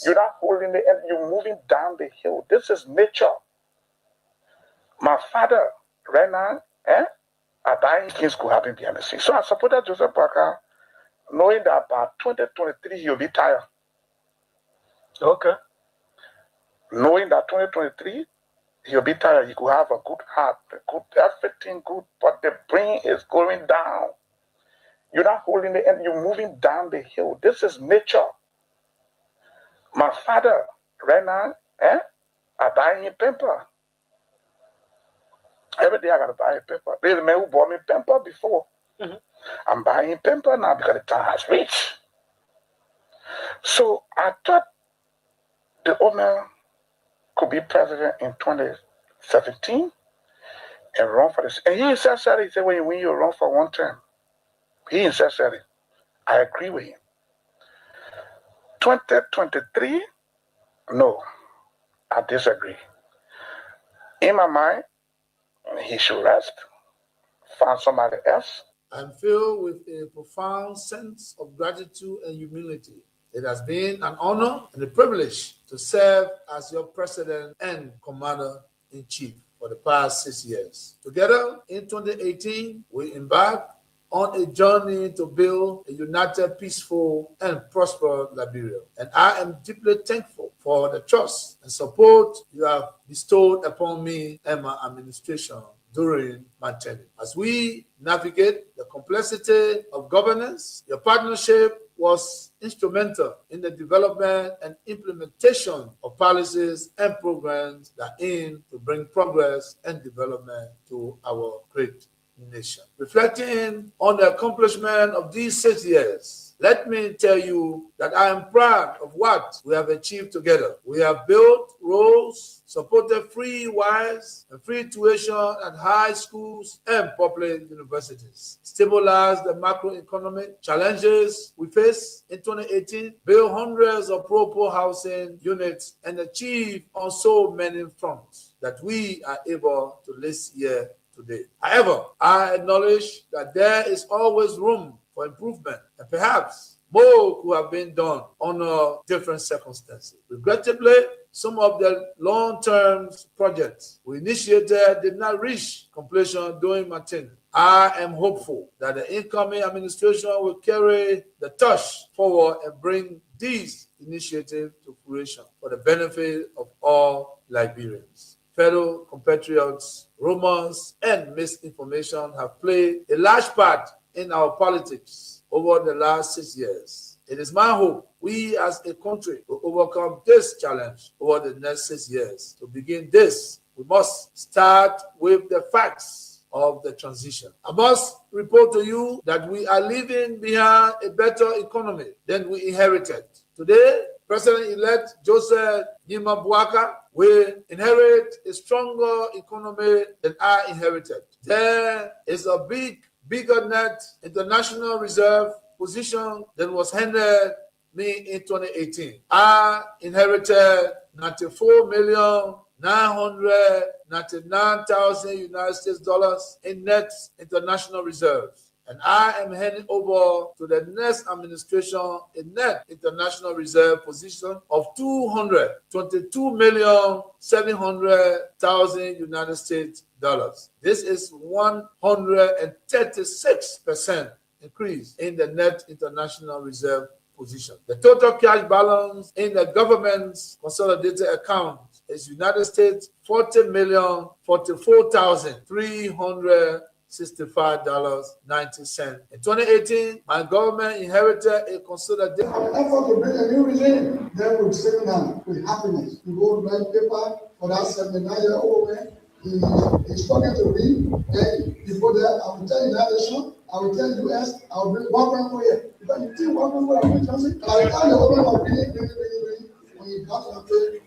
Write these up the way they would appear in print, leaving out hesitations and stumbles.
You're not holding the end, you're moving down the hill. This is nature. My father, right now, I buying things could happen behind the scenes. So I supported Joseph Parker, knowing that by 2023 he'll be tired. Okay. Knowing that 2023 he'll be tired, he could have a good heart, everything good, but the brain is going down. You're not holding the end, you're moving down the hill. This is nature. My father, right now, I buy him pamper. Every day I gotta buy a pamper. There's a man who bought me pamper before. Mm-hmm. I'm buying pamper now because the time has reached. So I thought the old man could be president in 2017 and run for this. And he himself said, he said, when you run for one term, he himself said it. I agree with him. 2023, no, I disagree. In my mind, he should rest, find somebody else. I'm filled with a profound sense of gratitude and humility. It has been an honor and a privilege to serve as your president and commander-in-chief for the past 6 years. Together, in 2018, we embarked on a journey to build a united, peaceful, and prosperous Liberia. And I am deeply thankful for the trust and support you have bestowed upon me and my administration during my tenure. As we navigate the complexity of governance, your partnership was instrumental in the development and implementation of policies and programs that aim to bring progress and development to our great nation. Reflecting on the accomplishment of these 6 years, let me tell you that I am proud of what we have achieved together. We have built roads, supported free wires and free tuition at high schools and public universities, stabilized the macroeconomic challenges we face in 2018, built hundreds of pro-poor housing units, and achieved on so many fronts that we are able to list here today. However, I acknowledge that there is always room for improvement, and perhaps more could have been done under different circumstances. Regrettably, some of the long-term projects we initiated did not reach completion during my tenure. I am hopeful that the incoming administration will carry the torch forward and bring these initiatives to fruition for the benefit of all Liberians. Fellow compatriots, rumors, and misinformation have played a large part in our politics over the last 6 years. It is my hope we as a country will overcome this challenge over the next 6 years. To begin this, we must start with the facts of the transition. I must report to you that we are leaving behind a better economy than we inherited. Today, President-elect Joseph Nima Bouaka will inherit a stronger economy than I inherited. There is a bigger net international reserve position than was handed me in 2018. I inherited 94,999,000 United States dollars in net international reserves. And I am handing over to the next administration a net international reserve position of 222,700,000 United States dollars. This is 136% increase in the net international reserve position. The total cash balance in the government's consolidated account is United States $40,044,365.90. In 2018, my government inherited a consolidated effort to bring a new regime. Then we'll sit down with happiness. We go write paper for that 79-year-old man. He's talking to me. Hey, you go there, I will tell you that nation. I will tell you US, I will bring one for you. Because you think one for you, Johnson. I will tell you what I'm bringing. When you got to the place.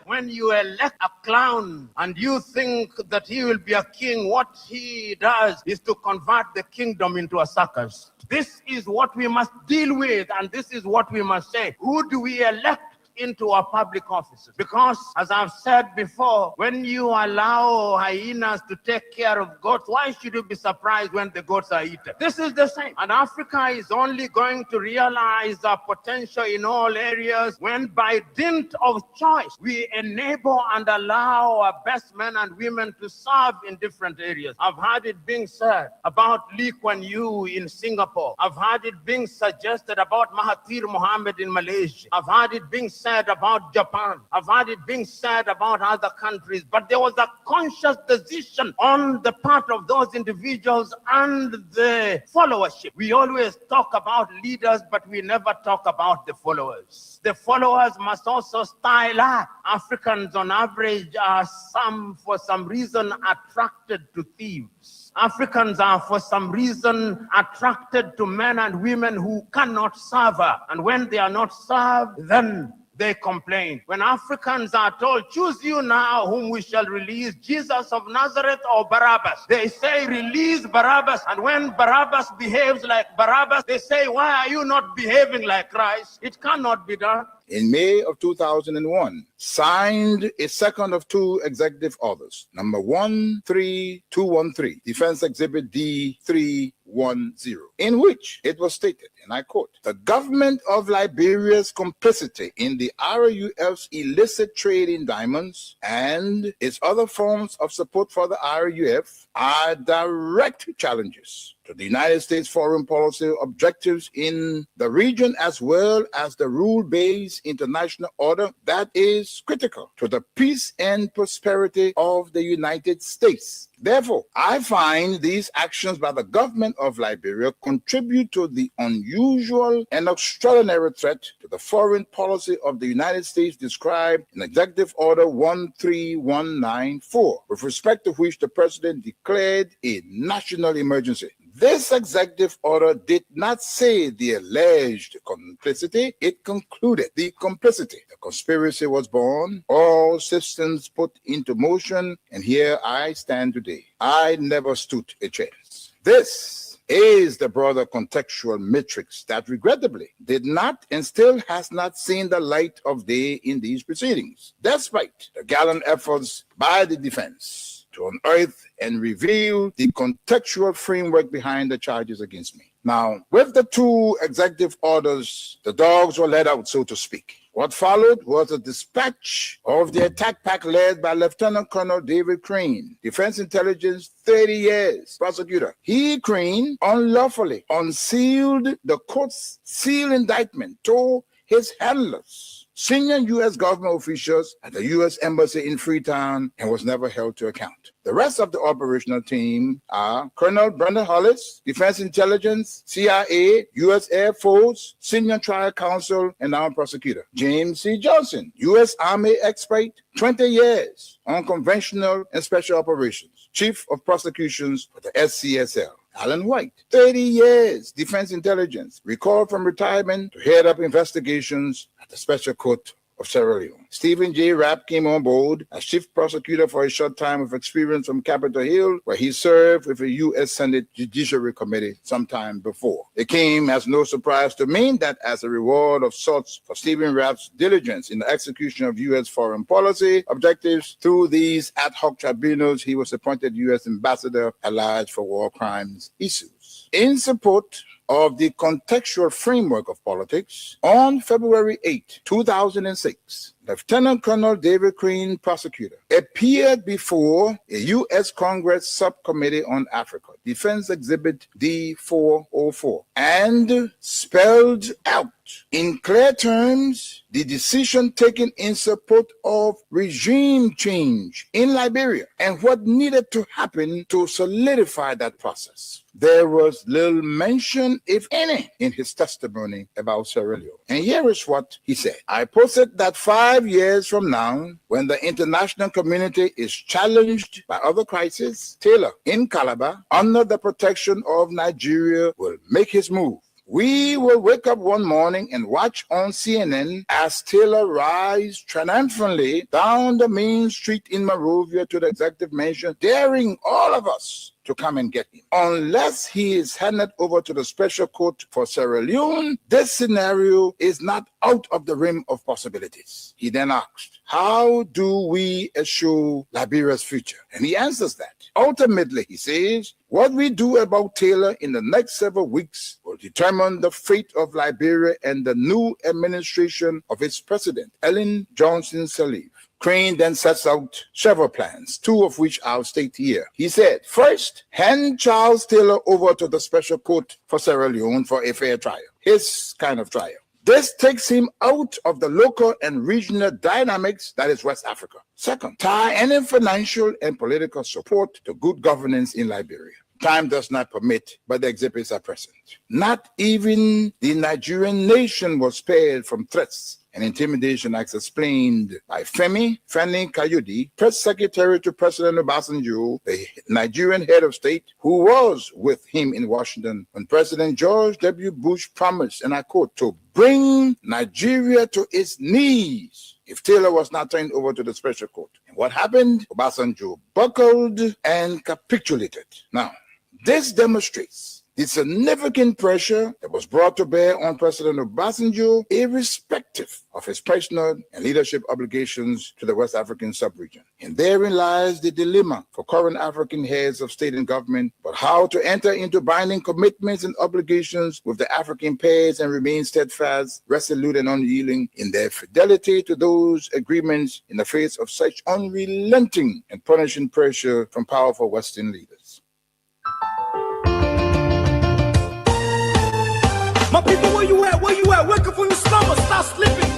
When you elect a clown and you think that he will be a king, what he does is to convert the kingdom into a circus. This is what we must deal with, and this is what we must say. Who do we elect into our public offices? Because, as I've said before, when you allow hyenas to take care of goats, why should you be surprised when the goats are eaten? This is the same. And Africa is only going to realize our potential in all areas when, by dint of choice, we enable and allow our best men and women to serve in different areas. I've heard it being said about Lee Kuan Yew in Singapore. I've heard it being suggested about Mahathir Mohamad in Malaysia. I've heard it being said about Japan. I've heard it being said about other countries, but there was a conscious decision on the part of those individuals and the followership. We always talk about leaders, but we never talk about the followers. The followers must also style up. Africans on average are for some reason attracted to thieves. Africans are for some reason attracted to men and women who cannot serve her. And when they are not served, then they complain. When Africans are told, choose you now whom we shall release, Jesus of Nazareth or Barabbas, they say, release Barabbas. And when Barabbas behaves like Barabbas, they say, why are you not behaving like Christ? It cannot be done. In May of 2001, signed a second of two executive orders, number 13213, Defense Exhibit D310, in which it was stated, and I quote, the government of Liberia's complicity in the RUF's illicit trade in diamonds and its other forms of support for the RUF are direct challenges to the United States foreign policy objectives in the region, as well as the rule-based international order that is critical to the peace and prosperity of the United States. Therefore, I find these actions by the government of Liberia contribute to the unusual and extraordinary threat to the foreign policy of the United States described in Executive Order 13194, with respect to which the President declared a national emergency. This executive order did not say the alleged complicity, it concluded the complicity. The conspiracy was born, all systems put into motion, and here I stand today. I never stood a chance. This is the broader contextual matrix that regrettably did not and still has not seen the light of day in these proceedings, despite the gallant efforts by the defense to unearth and reveal the contextual framework behind the charges against me. Now, with the two executive orders, the dogs were let out, so to speak. What followed was a dispatch of the attack pack led by Lieutenant Colonel David Crane, Defense Intelligence, 30 years, prosecutor. He, Crane, unlawfully unsealed the court's sealed indictment to his handlers, senior U.S. government officials at the U.S. Embassy in Freetown, and was never held to account. The rest of the operational team are Colonel Brenda Hollis, Defense Intelligence, CIA, U.S. Air Force, Senior Trial Counsel, and now prosecutor. James C. Johnson, U.S. Army expert, 20 years on conventional and special operations, Chief of Prosecutions for the SCSL. Alan White, 30 years, Defense Intelligence, recalled from retirement to head up investigations at the Special Court of Sierra Leone. Stephen J. Rapp came on board as chief prosecutor for a short time of experience from Capitol Hill, where he served with the U.S. Senate Judiciary Committee sometime before. It came as no surprise to me that as a reward of sorts for Stephen Rapp's diligence in the execution of U.S. foreign policy objectives through these ad hoc tribunals, he was appointed U.S. Ambassador at Large for War Crimes issues. In support of the contextual framework of politics, on February 8, 2006, Lieutenant Colonel David Crane, prosecutor, appeared before a U.S. Congress Subcommittee on Africa, Defense Exhibit D404, and spelled out in clear terms the decision taken in support of regime change in Liberia and what needed to happen to solidify that process. There was little mention, if any, in his testimony about Sierra Leone. And here is what he said. I posit that 5 years from now, when the international community is challenged by other crises, Taylor in Calabar, under the protection of Nigeria, will make his move. We will wake up one morning and watch on CNN as Taylor rides triumphantly down the main street in Monrovia to the executive mansion, daring all of us to come and get him. Unless he is handed over to the special court for Sierra Leone, this scenario is not out of the realm of possibilities. He then asked, how do we assure Liberia's future? And he answers that. Ultimately, he says, what we do about Taylor in the next several weeks will determine the fate of Liberia and the new administration of its president, Ellen Johnson Sirleaf. Crane then sets out several plans, two of which I'll state here. He said, first, hand Charles Taylor over to the special court for Sierra Leone for a fair trial, his kind of trial. This takes him out of the local and regional dynamics that is West Africa. Second, tie any financial and political support to good governance in Liberia. Time does not permit, but the exhibits are present. Not even the Nigerian nation was spared from threats and intimidation, as explained by Femi Kayode, press secretary to President Obasanjo, the Nigerian head of state, who was with him in Washington when President George W. Bush promised, and I quote, to bring Nigeria to its knees if Taylor was not turned over to the special court. And what happened? Obasanjo buckled and capitulated. Now, this demonstrates the significant pressure that was brought to bear on President Obasanjo, irrespective of his personal and leadership obligations to the West African sub-region. And therein lies the dilemma for current African heads of state and government, but how to enter into binding commitments and obligations with the African pairs and remain steadfast, resolute, and unyielding in their fidelity to those agreements in the face of such unrelenting and punishing pressure from powerful Western leaders. My people, where you at? Where you at? Wake up from your slumber, stop slipping.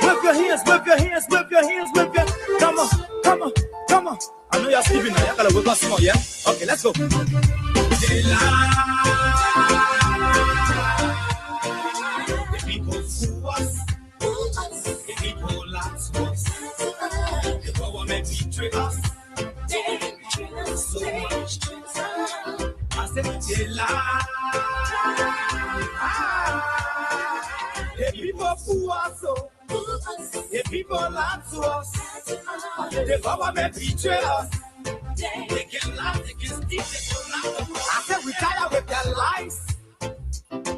Whip your hands, whip your hands, whip your hands, whip your. Come on, come on, come on. I know y'all sleeping now. Y'all gotta whip us some more, yeah? Okay, let's go. The people fool us. The people lie to us. The government betray us. So much. I said, the people fool us, the people lie to us, the government betray us. They can lie, they can steal, they can lie. I said, we tired with their lies,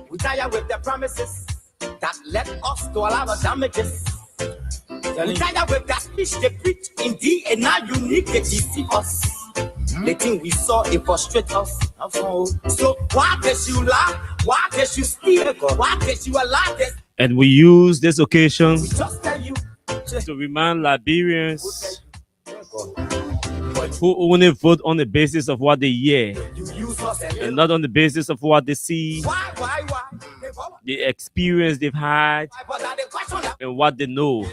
we tired with their promises that led us to all our damages. We tired with that speech they preach, indeed, and now unique they deceive us. The thing we saw, it frustrates us. So why does you lie? Why does you steal? Why does you lie? And we use this occasion to remind Liberians who only vote on the basis of what they hear and not on the basis of what they see, the experience they've had, and what they know.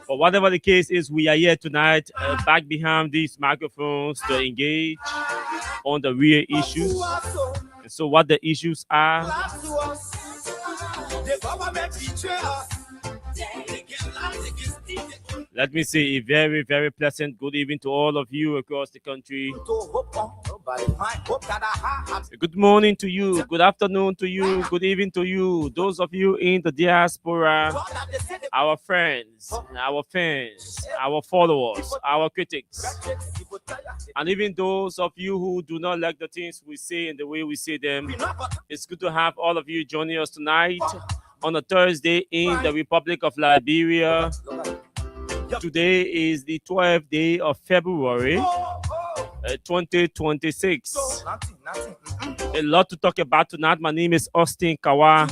But whatever the case is, we are here tonight, back behind these microphones to engage on the real issues. And so what the issues are. Let me say a very, very pleasant good evening to all of you across the country. Good morning to you, good afternoon to you, good evening to you, those of you in the diaspora, our friends, our fans, our followers, our critics, and even those of you who do not like the things we say and the way we say them. It's good to have all of you joining us tonight on a Thursday in the Republic of Liberia. Today is the 12th day of February 2026. A lot to talk about tonight. My name is Austin Kawa.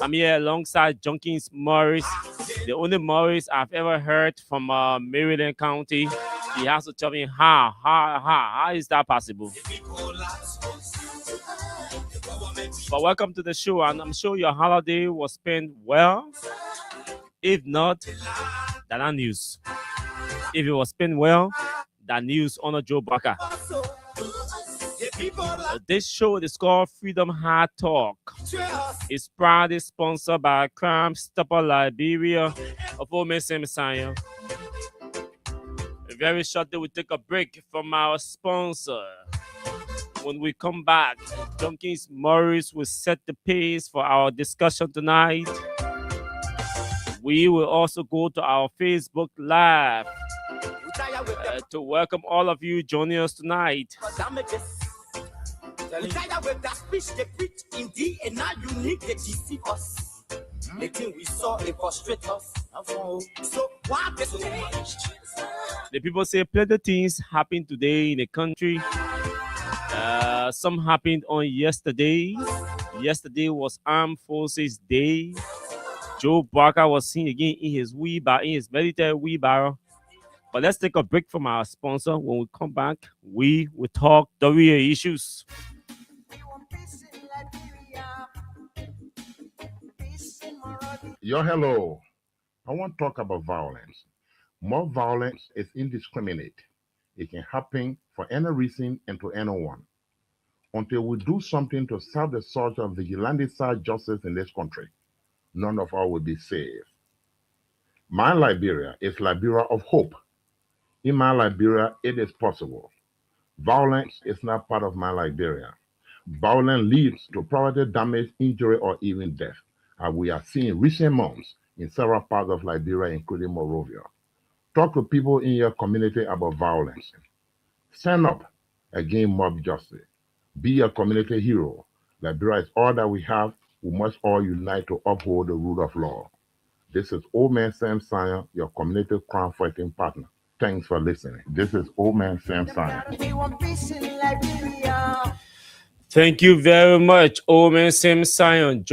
I'm here alongside Junkins Morris, the only Morris I've ever heard from Maryland County. He has to tell me how is that possible? But welcome to the show, and I'm sure your holiday was spent well. If not, that news. If it was spent well, that news on Joe Baca. This show is called Fredom Hard-Talk. It's proudly sponsored by Crime Stopper Liberia of Omese Messiah. Very shortly, we take a break from our sponsor. When we come back, Junkins Morris will set the pace for our discussion tonight. We will also go to our Facebook Live to welcome all of you joining us tonight. The people say plenty things happened today in the country. Some happened on yesterday. Yesterday was Armed Forces Day. Joe Barker was seen again in his military wheelbarrow. But let's take a break from our sponsor. When we come back, we will talk the real issues. Yo, hello. I want to talk about violence. More violence is indiscriminate. It can happen for any reason and to anyone. Until we do something to stop the surge of vigilante-style justice in this country, none of us will be safe. My Liberia is Liberia of hope. In my Liberia, it is possible. Violence is not part of my Liberia. Violence leads to property damage, injury, or even death, as we are seeing in recent months in several parts of Liberia, including Monrovia. Talk to people in your community about violence. Stand up against mob justice. Be a community hero. Liberia is all that we have. We must all unite to uphold the rule of law. This is Old Man Sam Sion, your community crime fighting partner. Thanks for listening. This is Old Man Sam Sion. Thank you very much, Old Man Sam Sion.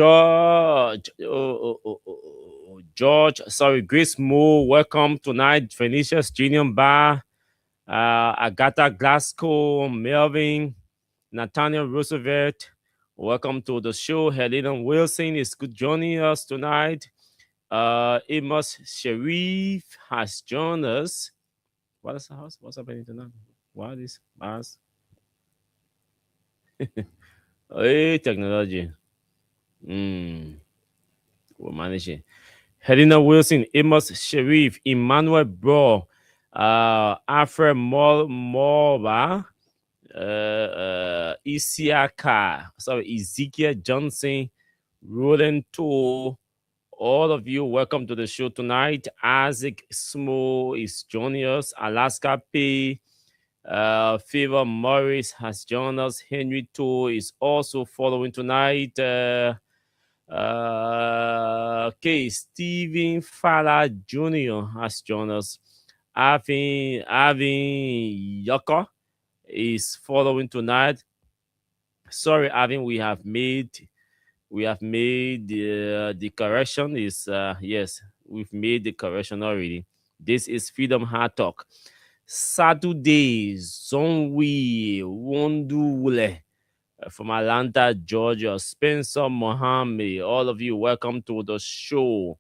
Grace Moore, welcome tonight. Phoenicia's Junior Bar, Agatha Glasgow, Melvin, Nathaniel Roosevelt, welcome to the show. Helena Wilson is good joining us tonight. Amos Sharif has joined us. What is the house? What's happening tonight? What is bars? Hey, technology. We'll manage it. Helena Wilson, Amos Sharif, Emmanuel Bro, Alfred Morba, Ezekiel Johnson, Roland Tool, all of you, welcome to the show tonight. Isaac Smo is joining us. Alaska P. Favor Morris has joined us. Henry Tool is also following tonight. Stephen Fowler Jr. has joined us. Avin Yoko is following tonight. Sorry, Avin, we have made the correction. Yes, we've made the correction already. This is Fredom Hard-Talk. Saturday, Zonwi Wondule from Atlanta, Georgia. Spencer Mohammed, all of you, welcome to the show.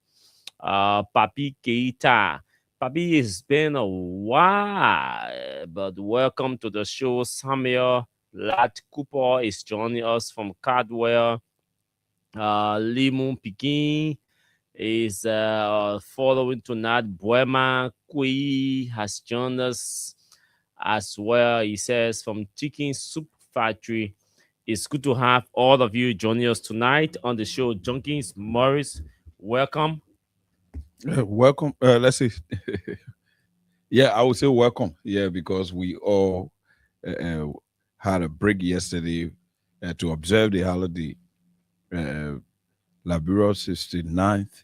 Papi Keita. Papi, it's been a while, but welcome to the show. Samuel Lat Cooper is joining us from Cardwell. Limon Pikin is following tonight. Buema Kui has joined us as well. He says from Chicken Soup Factory. It's good to have all of you joining us tonight on the show. Junkins Morris, welcome. Welcome. Let's see. Yeah, I would say welcome. Yeah, because we all had a break yesterday to observe the holiday. Liberia's 69th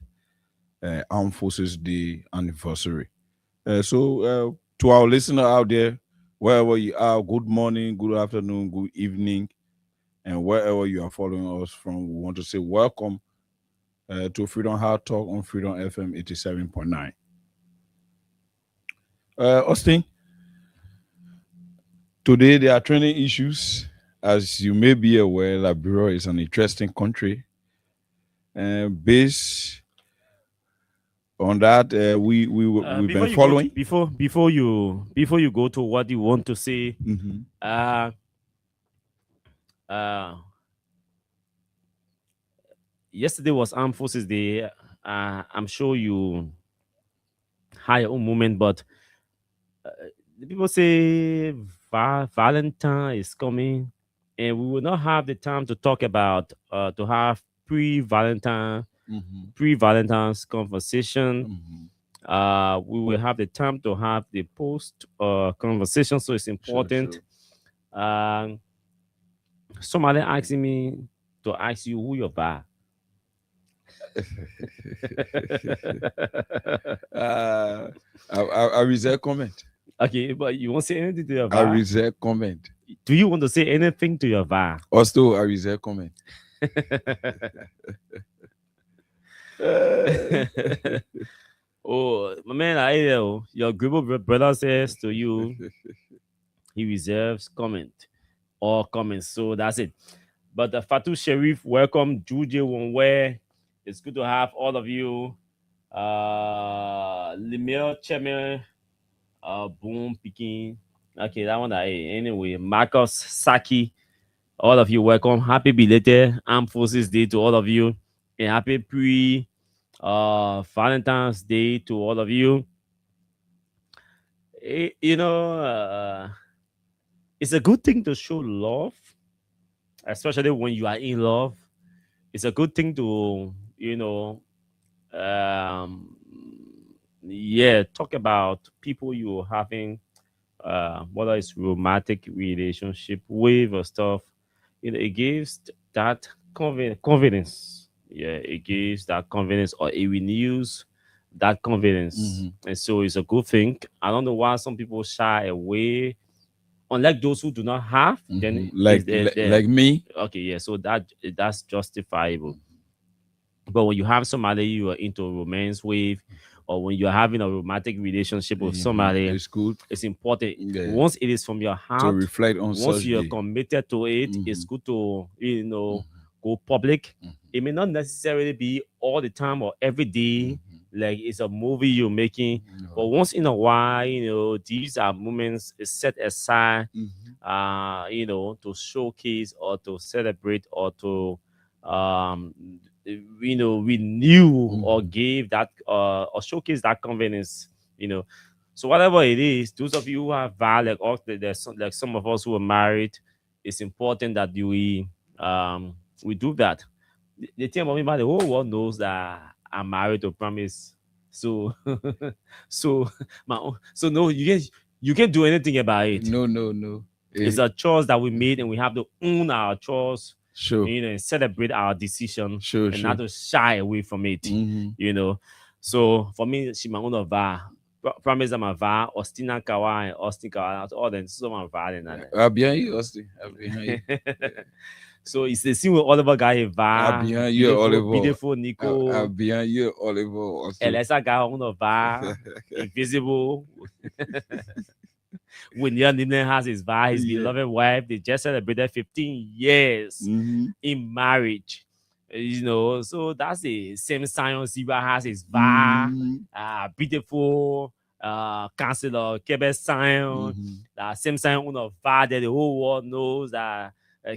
Armed Forces Day anniversary. So to our listener out there, wherever you are, good morning, good afternoon, good evening, and wherever you are following us from, we want to say welcome to Fredom Hard-Talk on Fredom FM 87.9. Austin, today there are trending issues. As you may be aware, Liberia is an interesting country. Based on that, we've been following. Before you go to what you want to say, yesterday was Armed Forces Day. I'm sure you had your own moment, but the people say Valentine is coming. and we will not have the time to talk about to have pre-Valentine's conversation. We will have the time to have the post conversation, so it's important. Somebody asking me to ask you who you are. I reserve comment. Okay, but you won't say anything to your I VAR. reserve comment. Do you want to say anything to your VAR? Also, I reserve comment. Oh, my man, your group of brother says to you, he reserves comment or comments. So that's it. But Fatu Sharif, welcome. Juju Wonwe. It's good to have all of you. Lemel Cheme, Boom Picking. Okay, that one. Anyway, Marcus Saki, all of you, welcome. Happy belated Armed Forces Day to all of you, and happy Valentine's Day to all of you. It's a good thing to show love, especially when you are in love. It's a good thing to, talk about people you're having, whether it's romantic relationship with or stuff. It gives that confidence. Yeah, it gives that confidence, or it renews that confidence. And so it's a good thing. I don't know why some people shy away, unlike those who do not have. Then like me. Okay, yeah, so that's justifiable. But when you have somebody you are into romance with, or when you're having a romantic relationship with somebody, it's good. It's important. Yeah. Once it is from your heart, To reflect on once such you're day. committed to it, it's good to go public. It may not necessarily be all the time or every day, like it's a movie you're making. But once in a while, these are moments set aside, to showcase or to celebrate or to renew or give that or showcase that confidence. So whatever it is, those of you who have vow, like us, like some of us who are married, it's important that we do that. The thing about me, man, the whole world knows that I'm married to Promise. So so no, you can't do anything about it. No. It's a choice that we made, and we have to own our choice. Sure. And celebrate our decision, Sure. not to shy away from it. So for me, she my own of VAR. Promise I'm a VAR, Austin Kawa, Austin Kawa, all them so my VAR and that. I'll be behind you, Austin. I'll be behind you. So it's the same with Oliver guy VAR. I'll be behind you, Oliver. Beautiful Nico. I'll be behind you, Oliver. Also. Elisa guy on the VAR. Invisible. When Nimlen has his VAR, his beloved wife, they just celebrated 15 years in marriage. So that's the same Sion Ziba has his VAR. Beautiful Counselor Quebec Sion. That same Sion on the VAR that the whole world knows that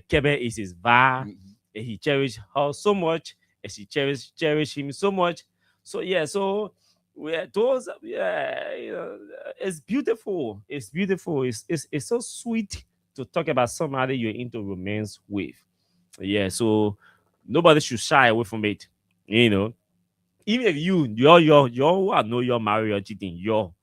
Quebec is his VAR. And he cherished her so much, and she cherished him so much. So it's beautiful. It's beautiful. It's so sweet to talk about somebody you're into romance with. Yeah, so nobody should shy away from it. Even if you're who I know you're married or cheating, you're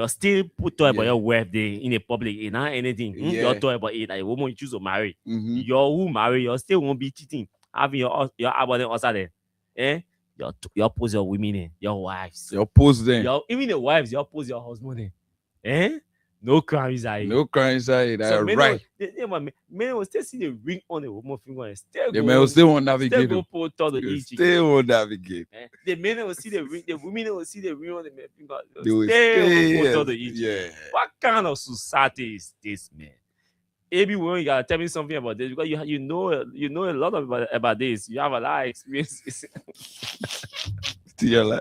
still put talk about your wife there in a public, not anything. You're talking about it like a woman you choose to marry. You're who marry, you still won't be cheating. Having your abandon outside there. You oppose your women, your wives. You oppose them. Even the wives, you oppose your husband. No crime inside. No crime inside. So right. Men will still see the ring on the woman finger and still the men will still won't navigate. Still won't navigate. The men will see the ring. The women will see the ring on the man finger. They will still Yeah. What kind of society is this, man? Everyone, you gotta tell me something about this, because you know a lot about this. You have a lot of experiences. Still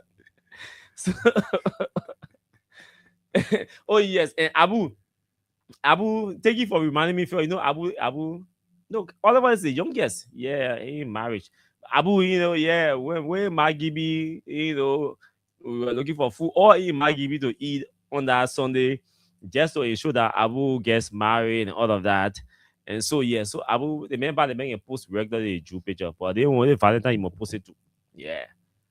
so, oh yes, and Abu, thank you for reminding me. Abu. No, Oliver is the youngest. Yeah, in marriage. Abu, when Maggie be, we were looking for food, or in Maggie be to eat on that Sunday, just to ensure that Abu gets married and all of that. And so yeah, so I will remember the man post regularly a Jew picture, but they only Valentine you post it too. Yeah.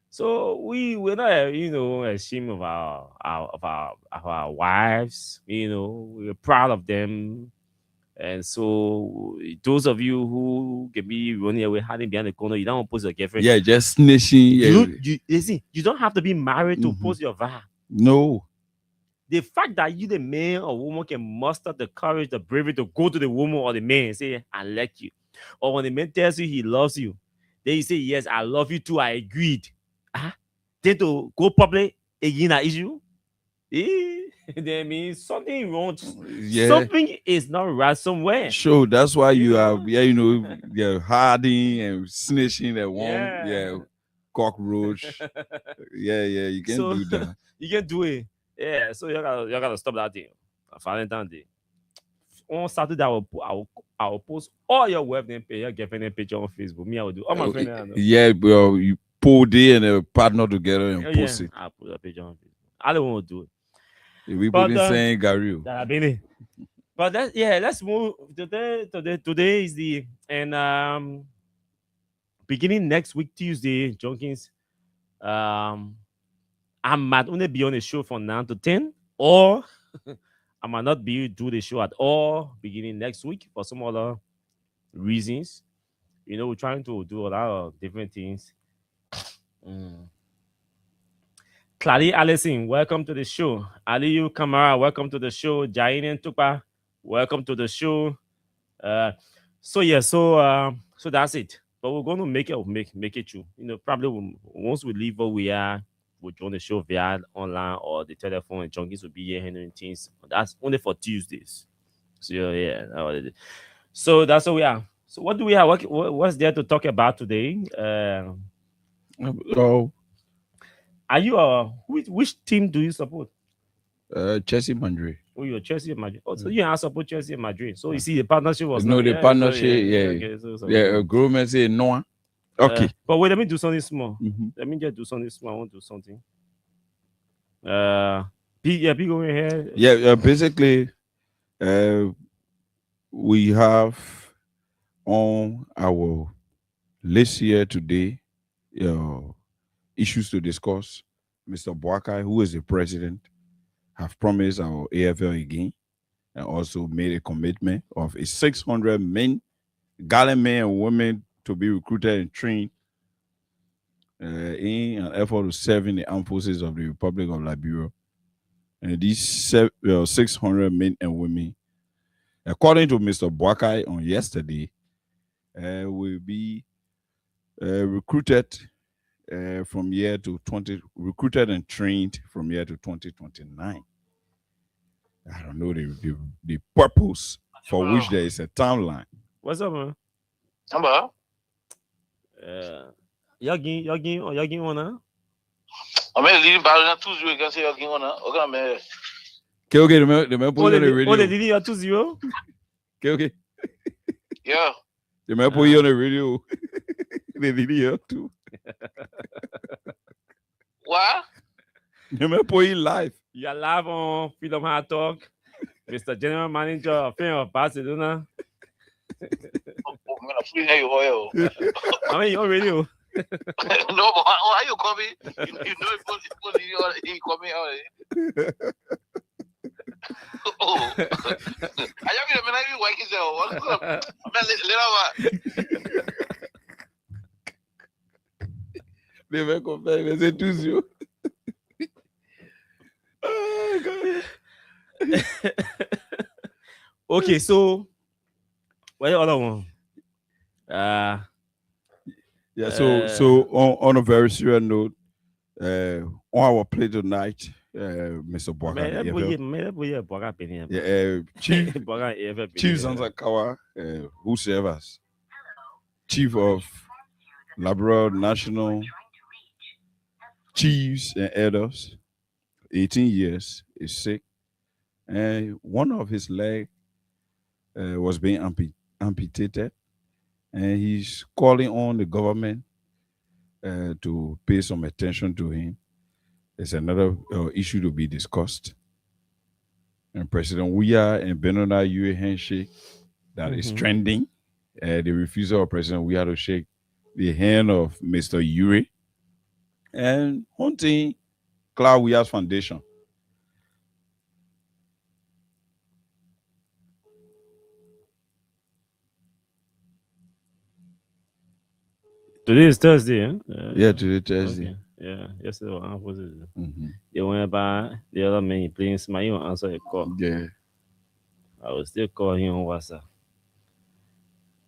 So we're not ashamed of our wives. We're proud of them. And so those of you who can be running away hiding behind the corner, you don't post your girlfriend. Yeah, just snitching. You don't have to be married to Mhm. post your vibe. No. The fact that you, the man or woman, can muster the courage, the bravery to go to the woman or the man and say, I like you. Or when the man tells you he loves you, then you say, yes, I love you too, I agreed. Then to go public again an issue? That means something wrong. Yeah. Something is not right somewhere. Sure, that's why you have hiding and snitching at one. Yeah, cockroach. Yeah, you can So, do that. You can do it. Yeah, so you gotta stop that thing. Valentine's Day. On Saturday, I will post all your wife name page, your girlfriend name picture on Facebook. Me, I will do all my friends. I know. Yeah, bro, you pull day and a partner together and post it. I'll put a picture on Facebook. I don't want to do it. We put in saying Gary. But let's move. Today is the beginning next week, Tuesday, Jenkins. I might only be on the show from 9 to 10, or I might not be do the show at all beginning next week for some other reasons. We're trying to do a lot of different things. Clary Allison, welcome to the show. Aliyu Kamara, welcome to the show. Jainen Tupa, welcome to the show. So that's it. But we're going to make it true. Probably once we leave where we are, we'll join the show via online or the telephone, and Junkies will be here handling things. That's only for Tuesdays. So yeah, so that's what we are. So what do we have? What's there to talk about today? Are you which team do you support? Chelsea Madrid. Oh, you're Chelsea Madrid. Oh, so you have support Chelsea Madrid. So you see the partnership was partnership. Agreement say no. Okay. But wait, let me do something small. Let me just do something small. I want to do something. Be going ahead. Yeah, basically, we have on our list here today issues to discuss. Mr. Boakai, who is the president, have promised our AFL again and also made a commitment of 600 men, gallant men and women to be recruited and trained in an effort to serve in the armed forces of the Republic of Liberia. And these 600 men and women, according to Mr. Boakai on yesterday, will be recruited from year to recruited and trained from year to 2029. I don't know the purpose for which there is a timeline. What's up, man? Number? Y'all getting one, huh? I'm leading battle 2-0 against y'all getting one, huh? Okay, the man put you on the radio. Oh, they leading you 2-0? Okay. Yeah. The man put you on the radio. They leading you too. What? The man put you live. You're live on Fredom Hard-Talk. Mr. General Manager of Barcelona. I mean, you're radio. No, but how you call me? You know, he call me out. Oh, I just mean, I working so. What's up? They make compare. They say 2-0. Okay, so what's the other one? So on a very serious note, on our play tonight, Mr. Boakai, Chief Zanzakawa, who serves as Chief of Liberal National Chiefs and Elders, 18 years, is sick, and one of his legs was being amputated, and he's calling on the government to pay some attention to him. It's another issue to be discussed. And President Weah and Benona Yue handshake that is trending. The refusal of President we had to shake the hand of Mr. Uri and hunting Cloud Weir's foundation. Today is Thursday, huh? Yeah, today Thursday. Okay. Yeah, yesterday was opposite. They went by the other man playing Smile, you answer a call. Yeah. I will still call him on WhatsApp.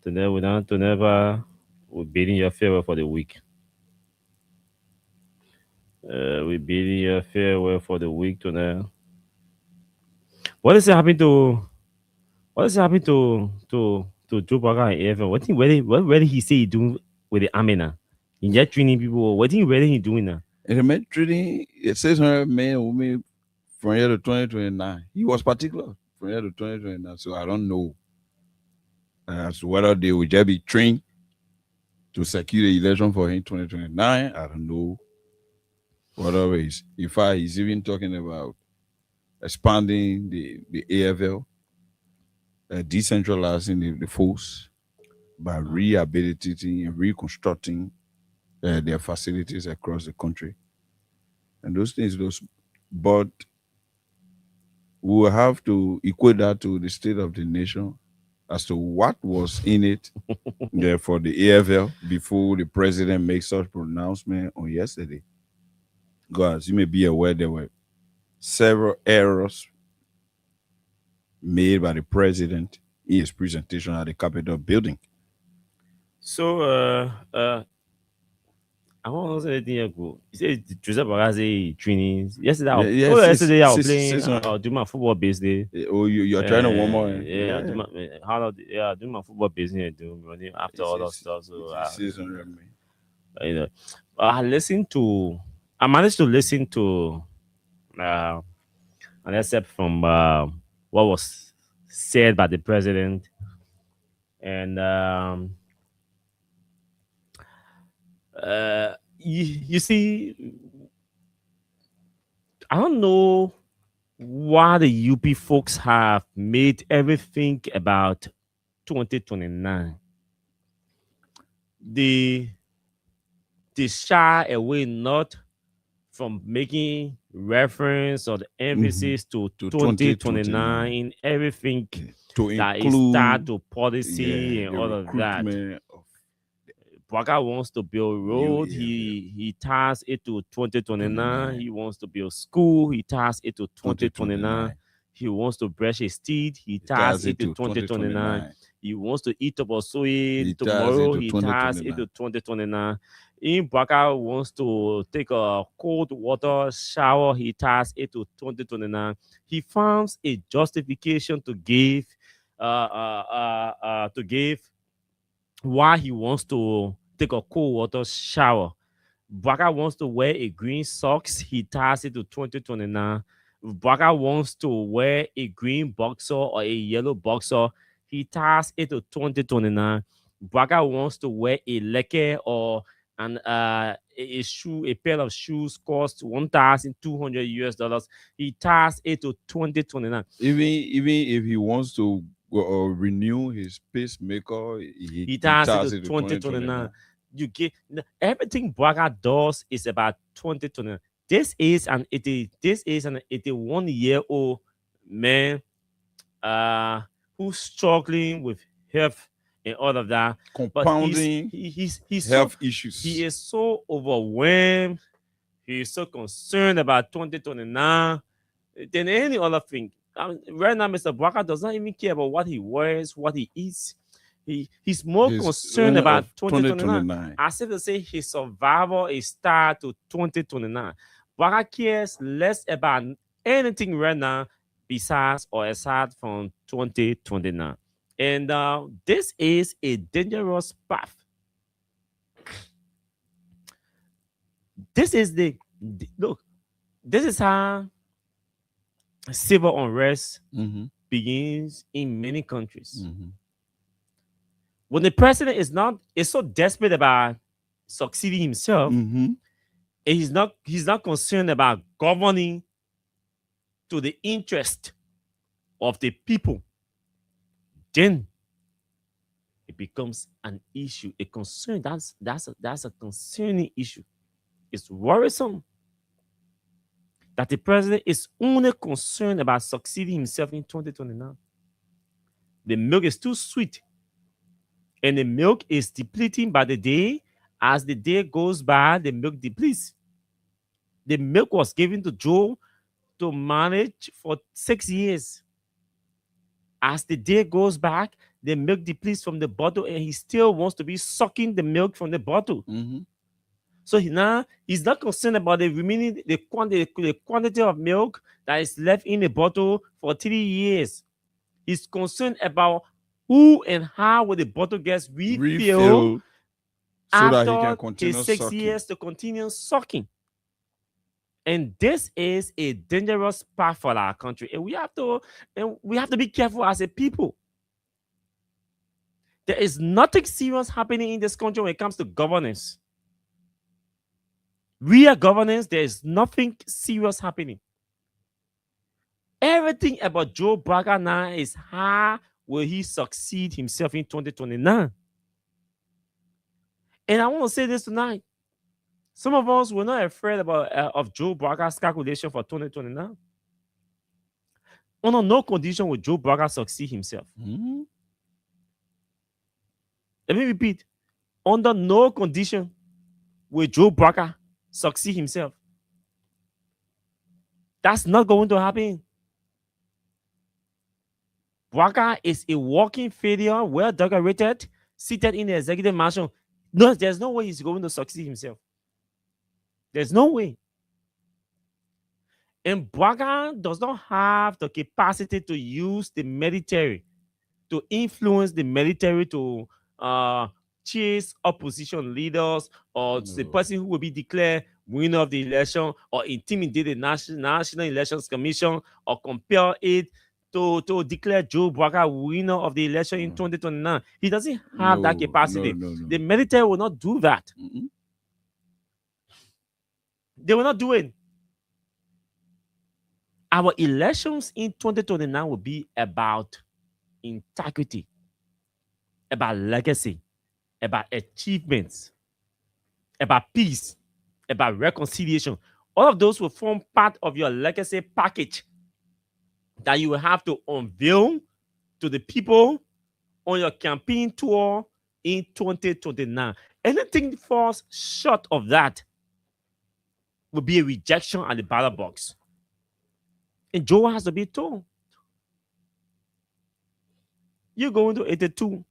Today we don't to never we bidding your farewell for the week. We bidding your farewell for the week today. What is happening to Joe Burger and AFL? What did he say he doing with the army now? He just training people. What did he doing now? Elementary, it says 600 men women from here to 2029. He was particular from here to 2029. So I don't know as to whether they will just be trained to secure the election for him 2029. I don't know. Whatever it is. In fact, he's even talking about expanding the AFL, decentralizing the force by rehabilitating and reconstructing their facilities across the country. And those things, but we will have to equate that to the state of the nation as to what was in it for the AFL before the president makes such pronouncement on yesterday. Because you may be aware there were several errors made by the president in his presentation at the Capitol building. So I want to say anything ago. He said Joseph Bagazi training. Yesterday, yesterday I was playing do my football business. Oh, you're trying to one more. Yeah, do my football business. Do running after all that stuff. So you know, I managed to listen to an excerpt from what was said by the president, and you see, I don't know why the UP folks have made everything about 2029. They shy away not from making reference or the emphasis to 2029 in everything that is start to policy and all of that. Waka wants to build road. He ties it to 2029. He wants to build school. He ties it to 2029. He wants to brush his teeth. He ties it to 2029. He wants to eat up or soy tomorrow. He ties it to 2029. In Baka wants to take a cold water shower. He ties it to 2029. He finds a justification to give why he wants to take a cold water shower. Baka wants to wear a green socks. He ties it to 2029. Baka wants to wear a green boxer or a yellow boxer. He ties it to 2029. Baka wants to wear a leke or a shoe, a pair of shoes cost $1,200. He ties it to 2029. Even if he wants to renew his pacemaker, he ties it to 2029. You get everything Braga does is about 2029. This is an 81-year-old man who's struggling with health and all of that. Compounding he's health issues. He is so overwhelmed. He is so concerned about 2029 than any other thing. Right now, Mr. Braga does not even care about what he wears, what he eats. He's more concerned about 2029. As if to say his survival is tied to 2029. Braga cares less about anything right now besides or aside from 2029. And this is a dangerous path. This is this is how civil unrest begins in many countries. When the president is so desperate about succeeding himself, and he's not concerned about governing to the interest of the people, then it becomes an issue, a concern. That's a concerning issue. It's worrisome that the president is only concerned about succeeding himself in 2029. The milk is too sweet, and the milk is depleting by the day. As the day goes by, the milk depletes. The milk was given to Joe to manage for 6 years. As the day goes back, the milk depletes from the bottle, and he still wants to be sucking the milk from the bottle. So he's not concerned about the remaining the quantity of milk that is left in the bottle for 3 years. He's concerned about who and how will the bottle gets refilled so that he after can continue his 6 sucking. years to continue sucking. And this is a dangerous path for our country, and we have to be careful as a people. There is nothing serious happening in this country when it comes to governance. Real governance, there is nothing serious happening. Everything about Joe Biden now is how will he succeed himself in 2029. And I want to say this tonight. Some of us were not afraid of Joe Biden's calculation for 2029. Under no condition will Joe Biden succeed himself. Let me repeat. Under no condition will Joe Biden succeed himself. That's not going to happen. Biden is a walking failure, well decorated, seated in the executive mansion. No, there's no way he's going to succeed himself. There's no way. And Biden does not have the capacity to use the military, to influence the military to chase opposition leaders or the person who will be declared winner of the election, or intimidate the National Elections Commission, or compel it to declare Joe Biden winner of the election in 2029. He doesn't have that capacity. No. The military will not do that. They will not do it. Our elections in 2029 will be about integrity, about legacy, about achievements, about peace, about reconciliation. All of those will form part of your legacy package that you will have to unveil to the people on your campaign tour in 2029. Anything falls short of that will be a rejection at the ballot box. And Joe has to be told, you're going to 82.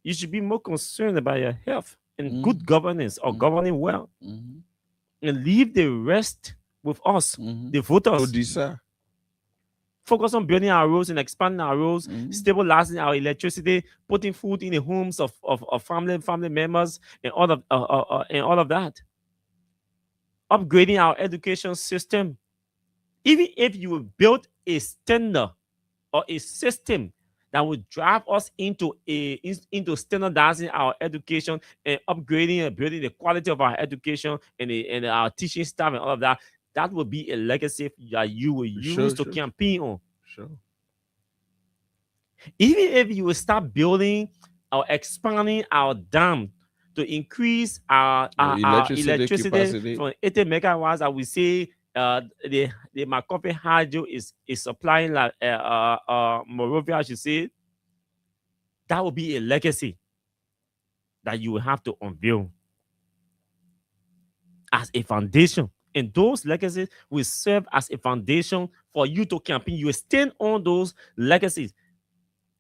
You should be more concerned about your health and good governance, or governing well. And leave the rest with us, the voters. Focus on building our roads and expanding our roads, stabilizing our electricity, putting food in the homes of family members, and all of that. Upgrading our education system. Even if you will build a standard or a system that will drive us into standardizing our education and upgrading and building the quality of our education and our teaching staff and all of that, that will be a legacy that you will use to campaign on. Even if you will start building or expanding our dam to increase our electricity capacity from 80 megawatts, I will say the McCoffey Hydro is supplying like Morovia, I should say. That will be a legacy that you will have to unveil as a foundation. And those legacies will serve as a foundation for you to campaign. You will stand on those legacies.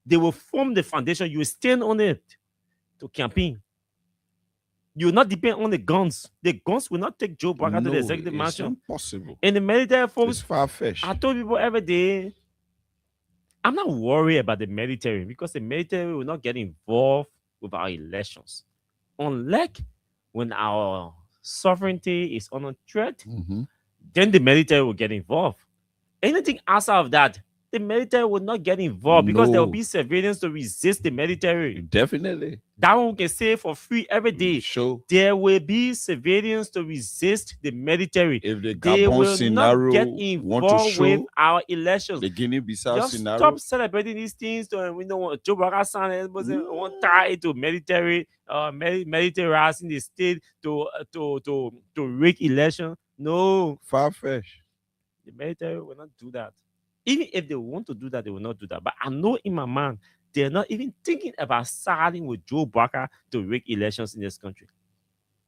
They will form the foundation. You will stand on it to campaign. You will not depend on the guns. The guns will not take Joe Biden to the executive mansion. It's impossible. And the military folks, It's far-fetched. I told people every day, I'm not worried about the military, because the military will not get involved with our elections. Unlike when our sovereignty is under threat, then the military will get involved. Anything outside of that, the military will not get involved because there will No. be surveillance to resist the military. Definitely. That one we can say for free every day. Sure. There will be surveillance to resist the military. If the They Gabon will not scenario get want to involved with show our elections. the Guinea-Bissau Just scenario, stop celebrating these things. We don't want Joe Biden want tie it to military, militarizing the state to rig election. No, far-fetched. the military will not do that. Even if they want to do that, they will not do that. But I know in my mind, they're not even thinking about siding with Joe Biden to rig elections in this country.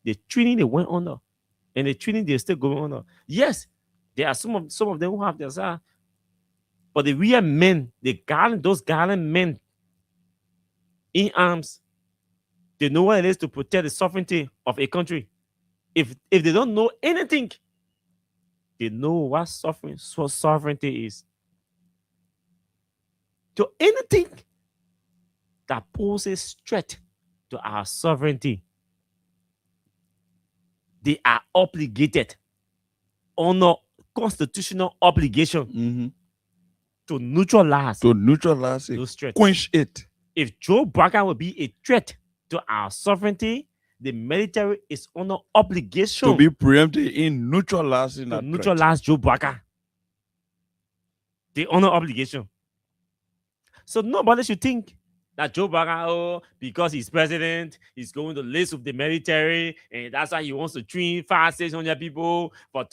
The training they went under, and the training they're still going under. Yes, there are some of them who have their side, but the real men, those gallant men in arms, they know what it is to protect the sovereignty of a country. If they don't know anything, they know what sovereignty is. To anything that poses threat to our sovereignty, they are obligated under constitutional obligation to neutralize it, those threats. quench it. If Joe Biden will be a threat to our sovereignty, the military is under obligation to be preempted in neutralizing to that neutralize Joe Biden. They honor obligation. So nobody should think that Joe Biden, because he's president, he's going to list with the military, and that's why he wants to train 500-600 people for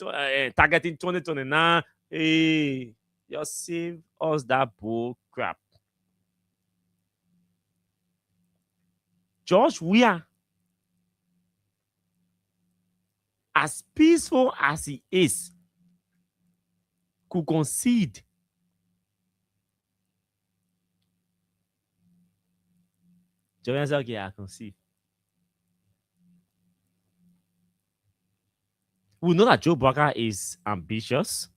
targeting 2029. Hey, just save us that bull crap. George Weah, as peaceful as he is, could concede Joanne said, okay, I concede. We know that Joe Biden is ambitious.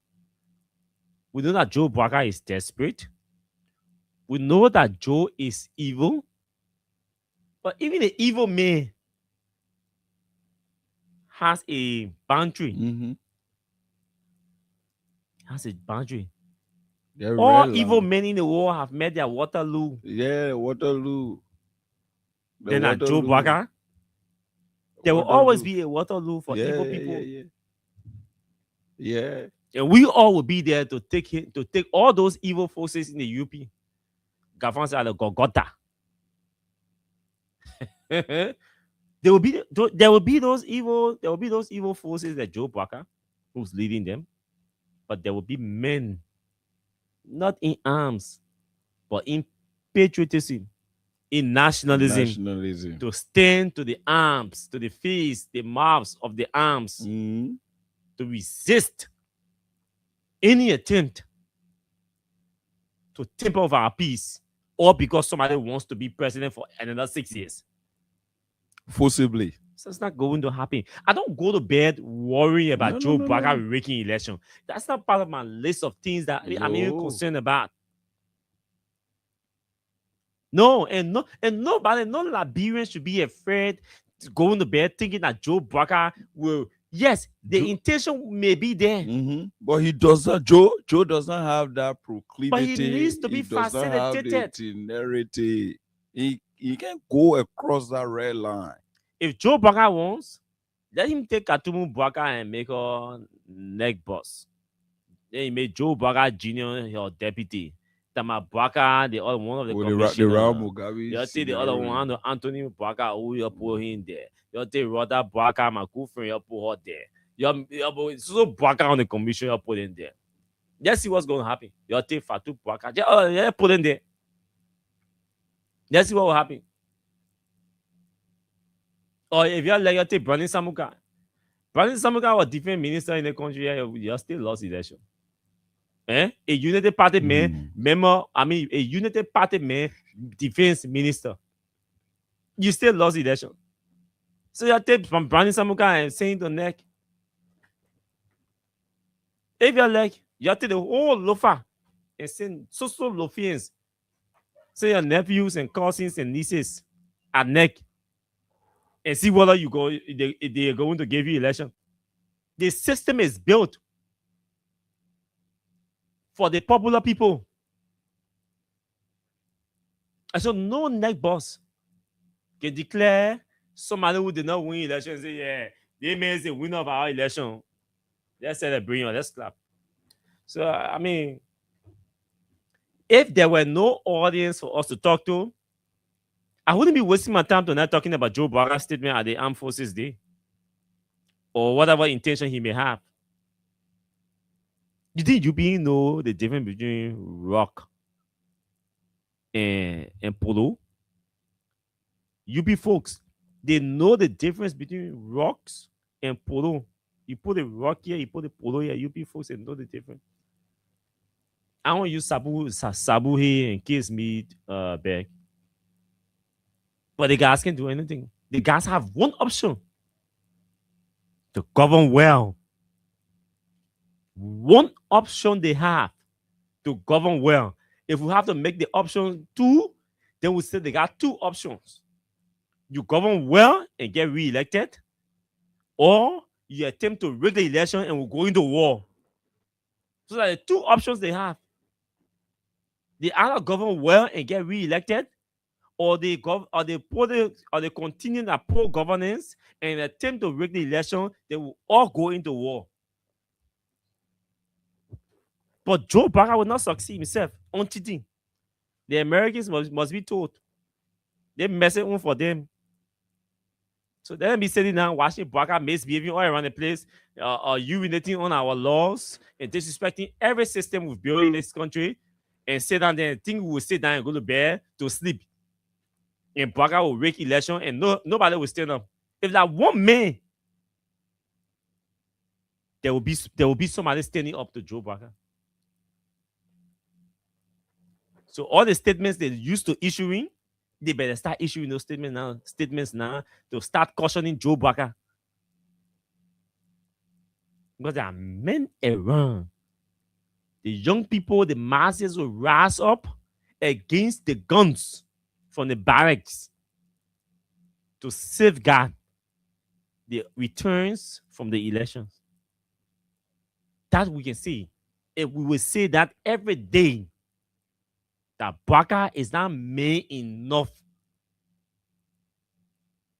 We know that Joe Biden is desperate. We know that Joe is evil. But even the evil man has a boundary. Has a boundary. All evil men in the world have met their Waterloo. Yeah, Waterloo. Then at Joe Biden, there will always be a Waterloo for evil people. Yeah. And we all will be there to take all those evil forces in the UP. Gavin said, Gogota. There will be those evil forces that Joe Biden, who's leading them, but there will be men, not in arms, but in patriotism, in nationalism, to stand to the arms, to the face, the mouths of the arms, to resist any attempt to temper over our peace, or because somebody wants to be president for another 6 years. Forcibly. So it's not going to happen. I don't go to bed worrying about Joe Biden rigging election. That's not part of my list of things that I'm even concerned about. No Liberian should be afraid to go into bed thinking that Joe Biden will. Yes, the intention may be there, but he does not. Joe does not have that proclivity. But he needs to be facilitated. He can't go across that red line. If Joe Biden wants, let him take Katumu Bwaka and make her neck boss. Then he made Joe Biden Jr. your deputy. Tama Bwaka, the other one of the commissioners. You take the other one, Anthony Bwaka, who you put him there. You take Rhoda Bwaka, my good friend, you put her there. You put so Bwaka on the commission, you put in there. Let's see what's going to happen. You take Fatu Bwaka, yeah, put in there. Let's see what will happen. Or if you're like, you take Brandon Samuka. Brandon Samuka was defense minister in the country, you still lost election. A United Party a United Party man, defense minister. You still lost election. So you take from Brandon Samuka and saying to neck. If you're like, you take the whole lofa and send so lofians. Say your nephews and cousins and nieces at neck and see whether they are going to give you election. The system is built for the popular people And so no neck boss can declare somebody who did not win election and say, yeah, they made the winner of our election. Let's celebrate or let's clap. So I mean, if there were no audience for us to talk to, I wouldn't be wasting my time tonight talking about Joe Bara's statement at the Armed Forces Day or whatever intention he may have. You think you being know the difference between rock and polo? You be folks, they know the difference between rocks and polo. You put the rock here, you put the polo here. You be folks, they know the difference. I want you sabu here and kiss me back. But the guys can't do anything. The guys have one option: to govern well. One option they have: to govern well. If we have to make the option 2, then we say they got 2 options. You govern well and get re-elected, or you attempt to rig the election and we'll go into war. So that the 2 options they have. They either govern well and get re-elected, or they continue that poor governance and attempt to rig the election. They will all go into war. But Joe Biden will not succeed himself on cheating. The Americans must be told. They mess it on for them. So they be sitting down watching Barack misbehaving all around the place, urinating on our laws and disrespecting every system we've built in this country, and sit down there and think we will sit down and go to bed to sleep. And Barack will rig election and nobody will stand up. If that one man, there will be somebody standing up to Joe Biden. So all the statements they used to issuing, they better start issuing those statements now to start cautioning Joe Biden. Because there are men around. The young people, the masses will rise up against the guns from the barracks to safeguard the returns from the elections. That we can see. If we will say that every day, that Baka is not made enough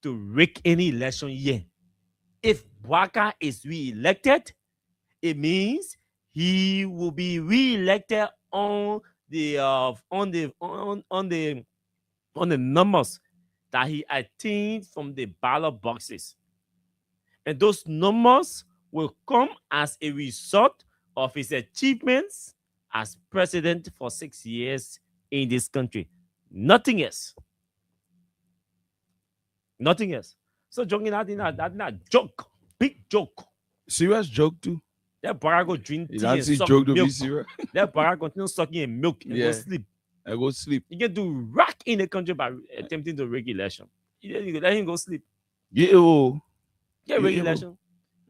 to rig any election yet. If Baka is re-elected, it means he will be re-elected on the numbers that he attained from the ballot boxes. And those numbers will come as a result of his achievements as president for 6 years in this country. Nothing else. Nothing else. So joking, that's not joke. Big joke. Serious joke too. That Barack go drink tea and suck joke to milk. be serious. That Barack continue sucking and milk and go sleep. I go sleep. You can do rack in the country by attempting to rig election. You let him go sleep. Yeah, Get rig election.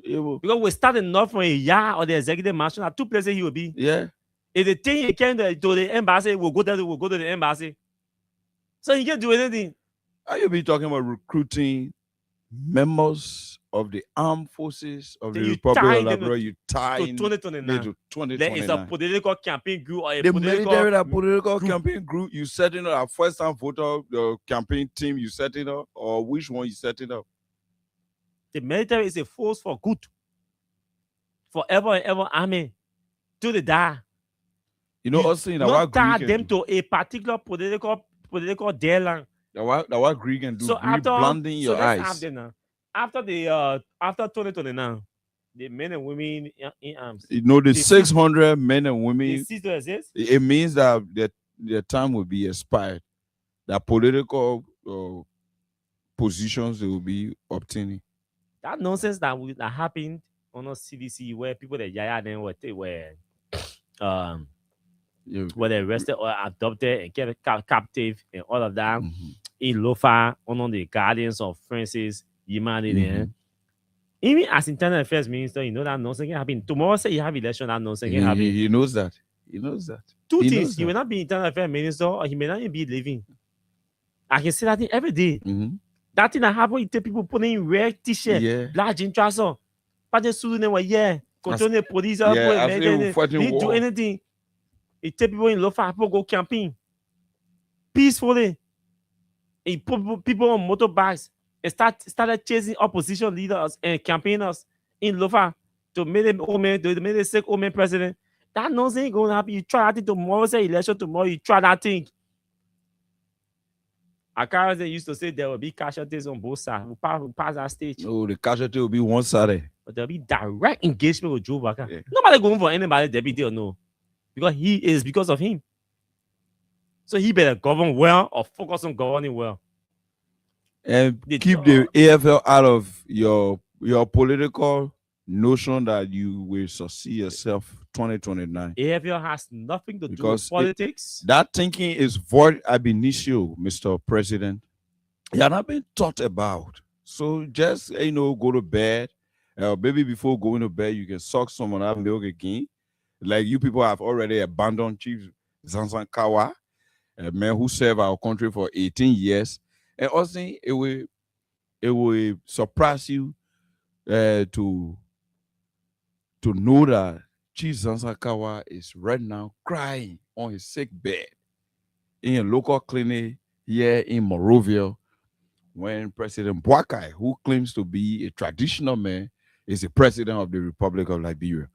Because we starting not from a yard or the executive mansion at 2 places he will be. Yeah. If the thing he came to the embassy, we'll go to the embassy. So he can't do anything. Are you be talking about recruiting members of the armed forces of the Republic of Liberia? You tie to 2029. To 2029. There is a political campaign group or a the political military that political campaign group. You setting up a first-time voter the campaign team. You setting up, or which one you setting up? The military is a force for good, forever and ever. Amen. To the die. You know, us saying that not tie them to a particular political deadline. That what Greek can do. So after blinding your eyes. After 2029, the men and women in arms. You know, the 600 men and women. Cease to exist. It means that their time will be expired. That political positions they will be obtaining. That nonsense that happened on our CDC, where people that yaya then were they arrested or adopted and kept captive and all of that in Lofa, on the guardians of Francis Yimani. Even as internal affairs minister, you know that nonsense can happen. Tomorrow, say you have election, that nonsense can happen. He knows that. He knows that. Two things. He may not be internal affairs minister, or he may not even be living. I can see that thing every day. That thing that happen, you take people putting in red t-shirt, black jean trouser, but the student were control the police, they do anything. It take people in Lofa, people go camping. peacefully. He put people on motorbikes and started chasing opposition leaders and campaigners in Lofa to make them sick old man president. That nonsense ain't gonna happen. You try that thing tomorrow, say election tomorrow, you try that thing. Akara used to say there will be casualties on both sides. We'll pass that stage. No, the casualty will be one side. But there'll be direct engagement with Joe Biden. Yeah. Nobody going for anybody there be there, no. Because of him. So he better govern well or focus on governing well. And keep the AFL out of your political notion that you will succeed yourself 2029. AFL has nothing to do with politics. That thinking is void ab initio, Mr. President. You are not being taught about. So just, go to bed. Maybe before going to bed, you can suck someone out milk again. Like you people have already abandoned Chief Zanzan Kawa, a man who served our country for 18 years. And also, it will surprise you to know that Chief Zanzan Kawa is right now crying on his sick bed in a local clinic here in Monrovia, when President Boakai, who claims to be a traditional man, is the president of the Republic of Liberia.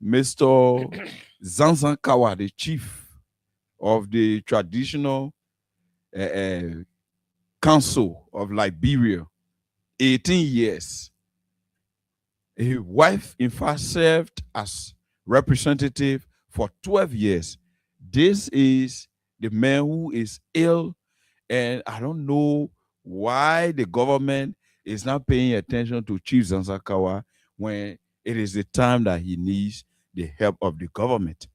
Mr. Zanzan Kawa, the chief of the traditional council of Liberia, 18 years. His wife, in fact, served as representative for 12 years. This is the man who is ill, and I don't know why the government is not paying attention to Chief Zanzan Kawa when it is the time that he needs the help of the government.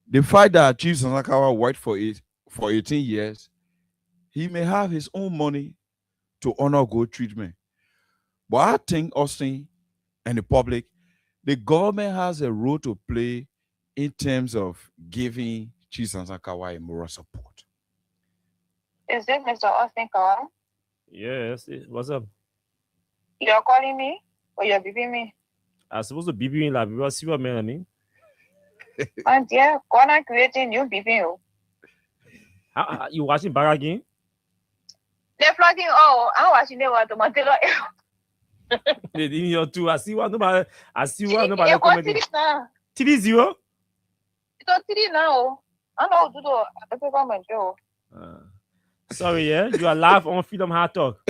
The fact that Chief Zanzan Kawa worked for 18 years, he may have his own money to honor good treatment. But I think Austin and the public, the government has a role to play in terms of giving Chief Zanzan Kawa a moral support. Is this Mr. Austin Kawa? Yes. What's up? You're calling me or you're beeping me? I'm supposed to beep you in Liberia. See what man I mean? And yeah, gonna creating new beeping you. You watching back again? They're flooding. Oh, I'm watching them to Montelo. They in your two. I see what nobody comment. TV 0? It's 3 now. I know to do the government. Sorry, yeah. You are live on Fredom Hard-Talk.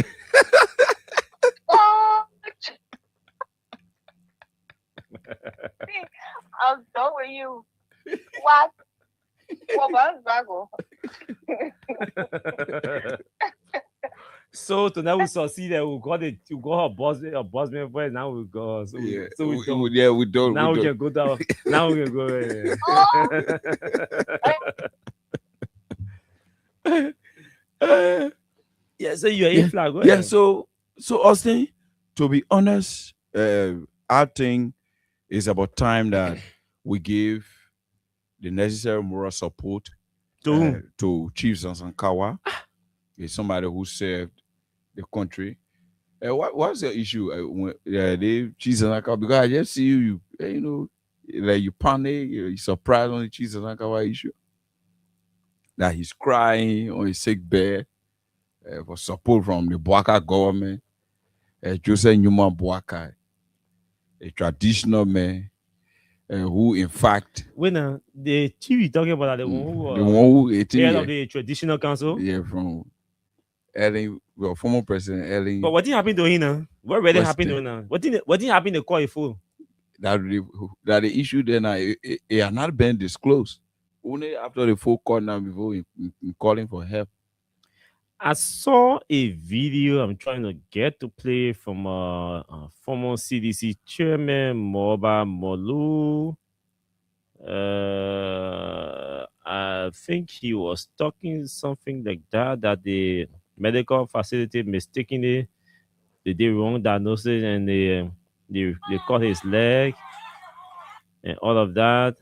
I'm done with you. What? So tonight we saw see that we got her boss man voice. Now we go. So we don't. Now we can go down. Now we can go. Yeah. So you're in flag. Yeah. So Austin, to be honest, I think it's about time that we give the necessary moral support to Chief Zanzan Kawa. Is somebody who served the country. What's the issue? Chief Zanzan Kawa, because I just see you like you panic, you surprised on the Chief Zanzan Kawa issue. That he's crying on his sick bed for support from the Boakai government. Joseph Newman Boakai, a traditional man who, in fact, when the chief you talking about, the one who head of the traditional council, from Ellen, former President Ellen. But what did happen to him now? What really happened to him now? What did happen to call a fool? That the issue then it had not been disclosed. Only after the full call now before in calling for help. I saw a video I'm trying to get to play from former CDC chairman Moba Molu. I think he was talking something like that the medical facility mistakenly they did wrong diagnosis and they cut his leg and all of that.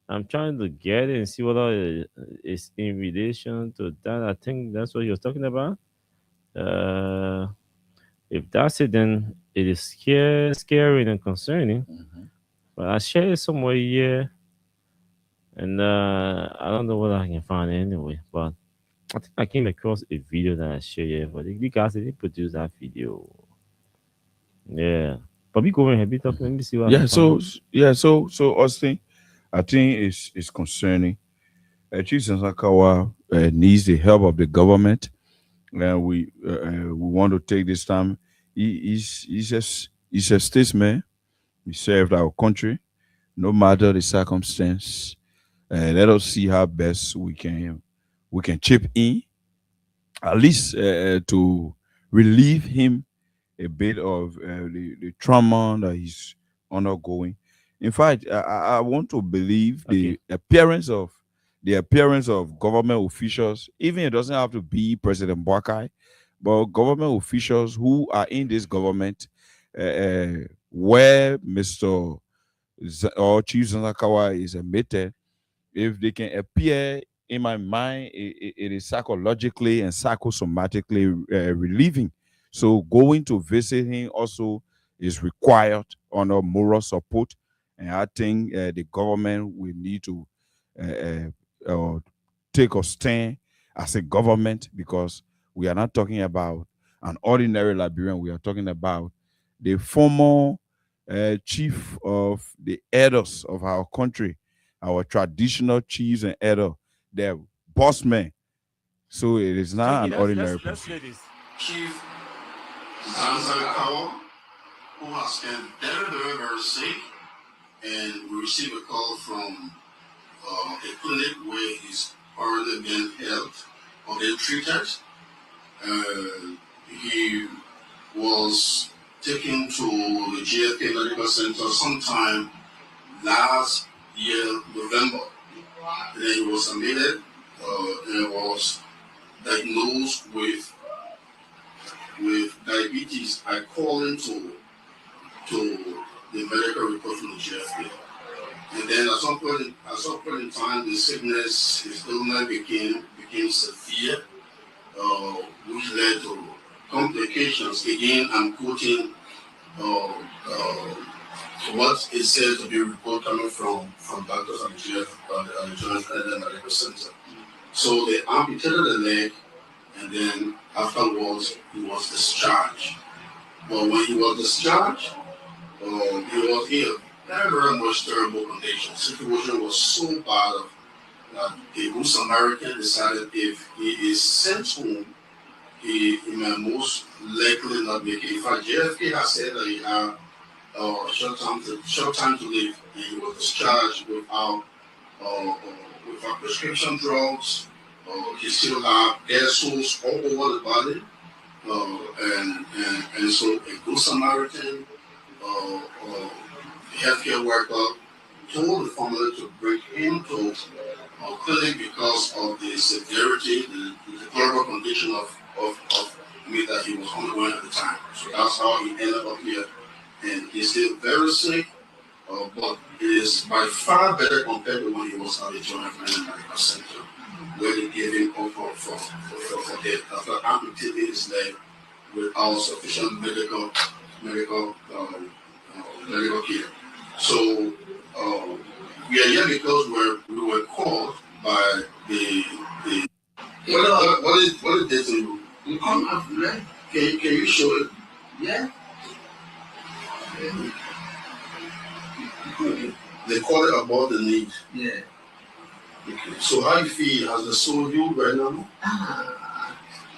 I'm trying to get it and see whether it's in relation to that. I think that's what he was talking about. If that's it, then it is scary and concerning. Mm-hmm. But I share it somewhere here. And I don't know whether I can find it anyway, but I think I came across a video that I shared here, but the guys didn't produce that video. Yeah. But we go ahead, be talking. Let me see what I can Yeah. find. So Austin, I think it's concerning. Chief Sakawa needs the help of the government, and we want to take this time. He's a statesman. He served our country, no matter the circumstance. Let us see how best we can chip in, at least to relieve him a bit of the trauma that he's undergoing. In fact, I want to believe Okay. the appearance of government officials, even it doesn't have to be President Boakai, but government officials who are in this government, where or Chief Zanakawa is admitted, if they can appear in my mind, it is psychologically and psychosomatically relieving. So going to visit him also is required under moral support, and I think the government will need to take a stand as a government, because we are not talking about an ordinary Liberian. We are talking about the former chief of the elders of our country, our traditional chiefs and elder, the boss man. So it is not Check it. an ordinary Let's person. play this. Chief Zanzakawa, who has been very, very, very sick, and we received a call from a clinic where he's already been held or been treated. He was taken to the GFK Medical Center sometime last year, November. And then he was admitted and was diagnosed with diabetes according to the medical report from the GFK. And then at some point in time, the sickness, his illness became severe, which led to complications. Again, I'm quoting what is said to be a report coming from doctors at the Joint Medical Center. So they amputated the leg, and then afterwards he was discharged. But when he was discharged, he was in very, very much terrible condition. The situation was so bad that a good Samaritan decided if he is sent home, he may most likely not make it. In fact, JFK has said that he had short time to live, and he was discharged without prescription drugs. He still had air sores all over the body, and so a good Samaritan healthcare worker told the family to bring him to a clinic because of the severity, the deplorable condition of me that he was undergoing at the time. So that's how he ended up here. And he's still very sick, but it is by far better compared to when he was at the Joint Medical Center, where they gave him up for death after amputating his leg without sufficient medical care. So we are here because we were called by the what is this? You come up, right? Can you show it? Yeah. They call it about the need. Yeah. Okay. So how you feel? Has the soul healed right now?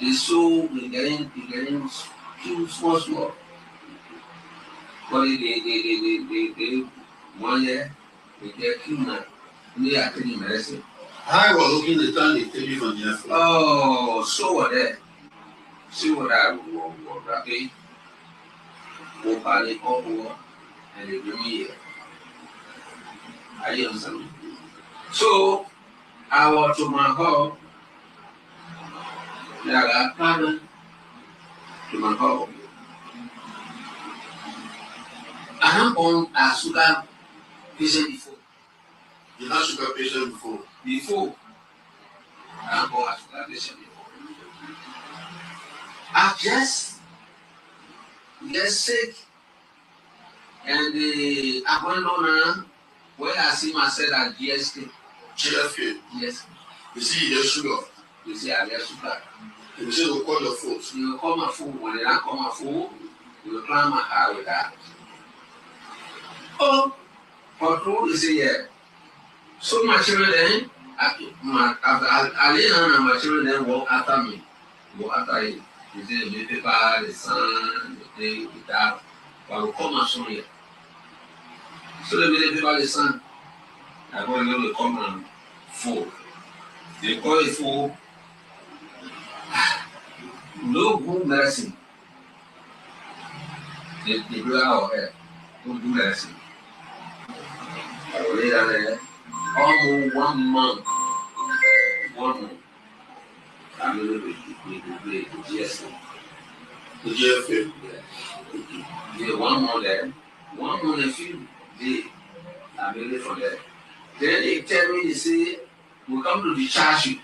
The soul is getting too small. But they 1 year they get criminal. They are taking medicine. I was looking the time they take you from there. Oh, so what that? See what I will rapid. Go party over and they bring me here. I understand. So I was to my home. I got planning to my home. I am on a sugar patient before. You had sugar patient before? Before. I am on a sugar patient before. I just get sick and I went on where I see myself at GST. GFK. Yes. You see your sugar. You see I get sugar. You say you call your phone. You call my phone. When you don't call my phone, you climb my car with that. Oh, control you say yeah. So my children then, I lay down and my children then walk after me. Walk after it. You see the paper, the sun, the thing, the dark. But I will call my son here. So the paper, the sun. I go and they come and fall. They call it fall. No good medicine. They do our hair. No good medicine. I will lay down there. Almost 1 month. 1 month. I'm going to be the GSA. The GFA? Yeah, 1 month there. 1 month and few days. I'm really from there. Then they tell me, they say, we come to discharge you.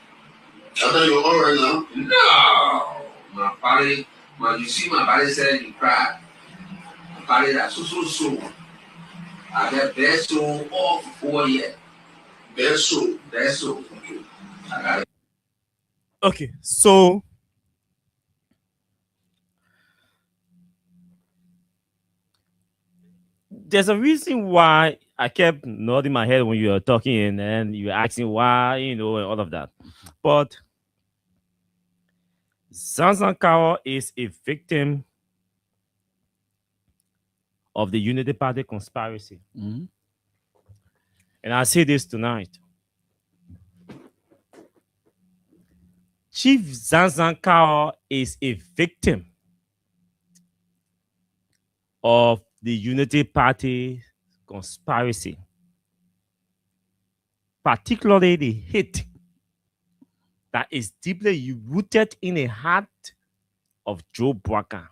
After you're all right now? No! My body, you see my body said you cried. My body that so. I got best soul off over here. Best soul. Okay. I got it. Okay, so there's a reason why I kept nodding my head when you were talking and then you were asking why, and all of that. But Zanzankawa is a victim of the Unity Party conspiracy. Mhm. And I say this tonight. Chief Zanzankawa is a victim of the Unity Party conspiracy, particularly the hate that is deeply rooted in the heart of Joe Bwaka.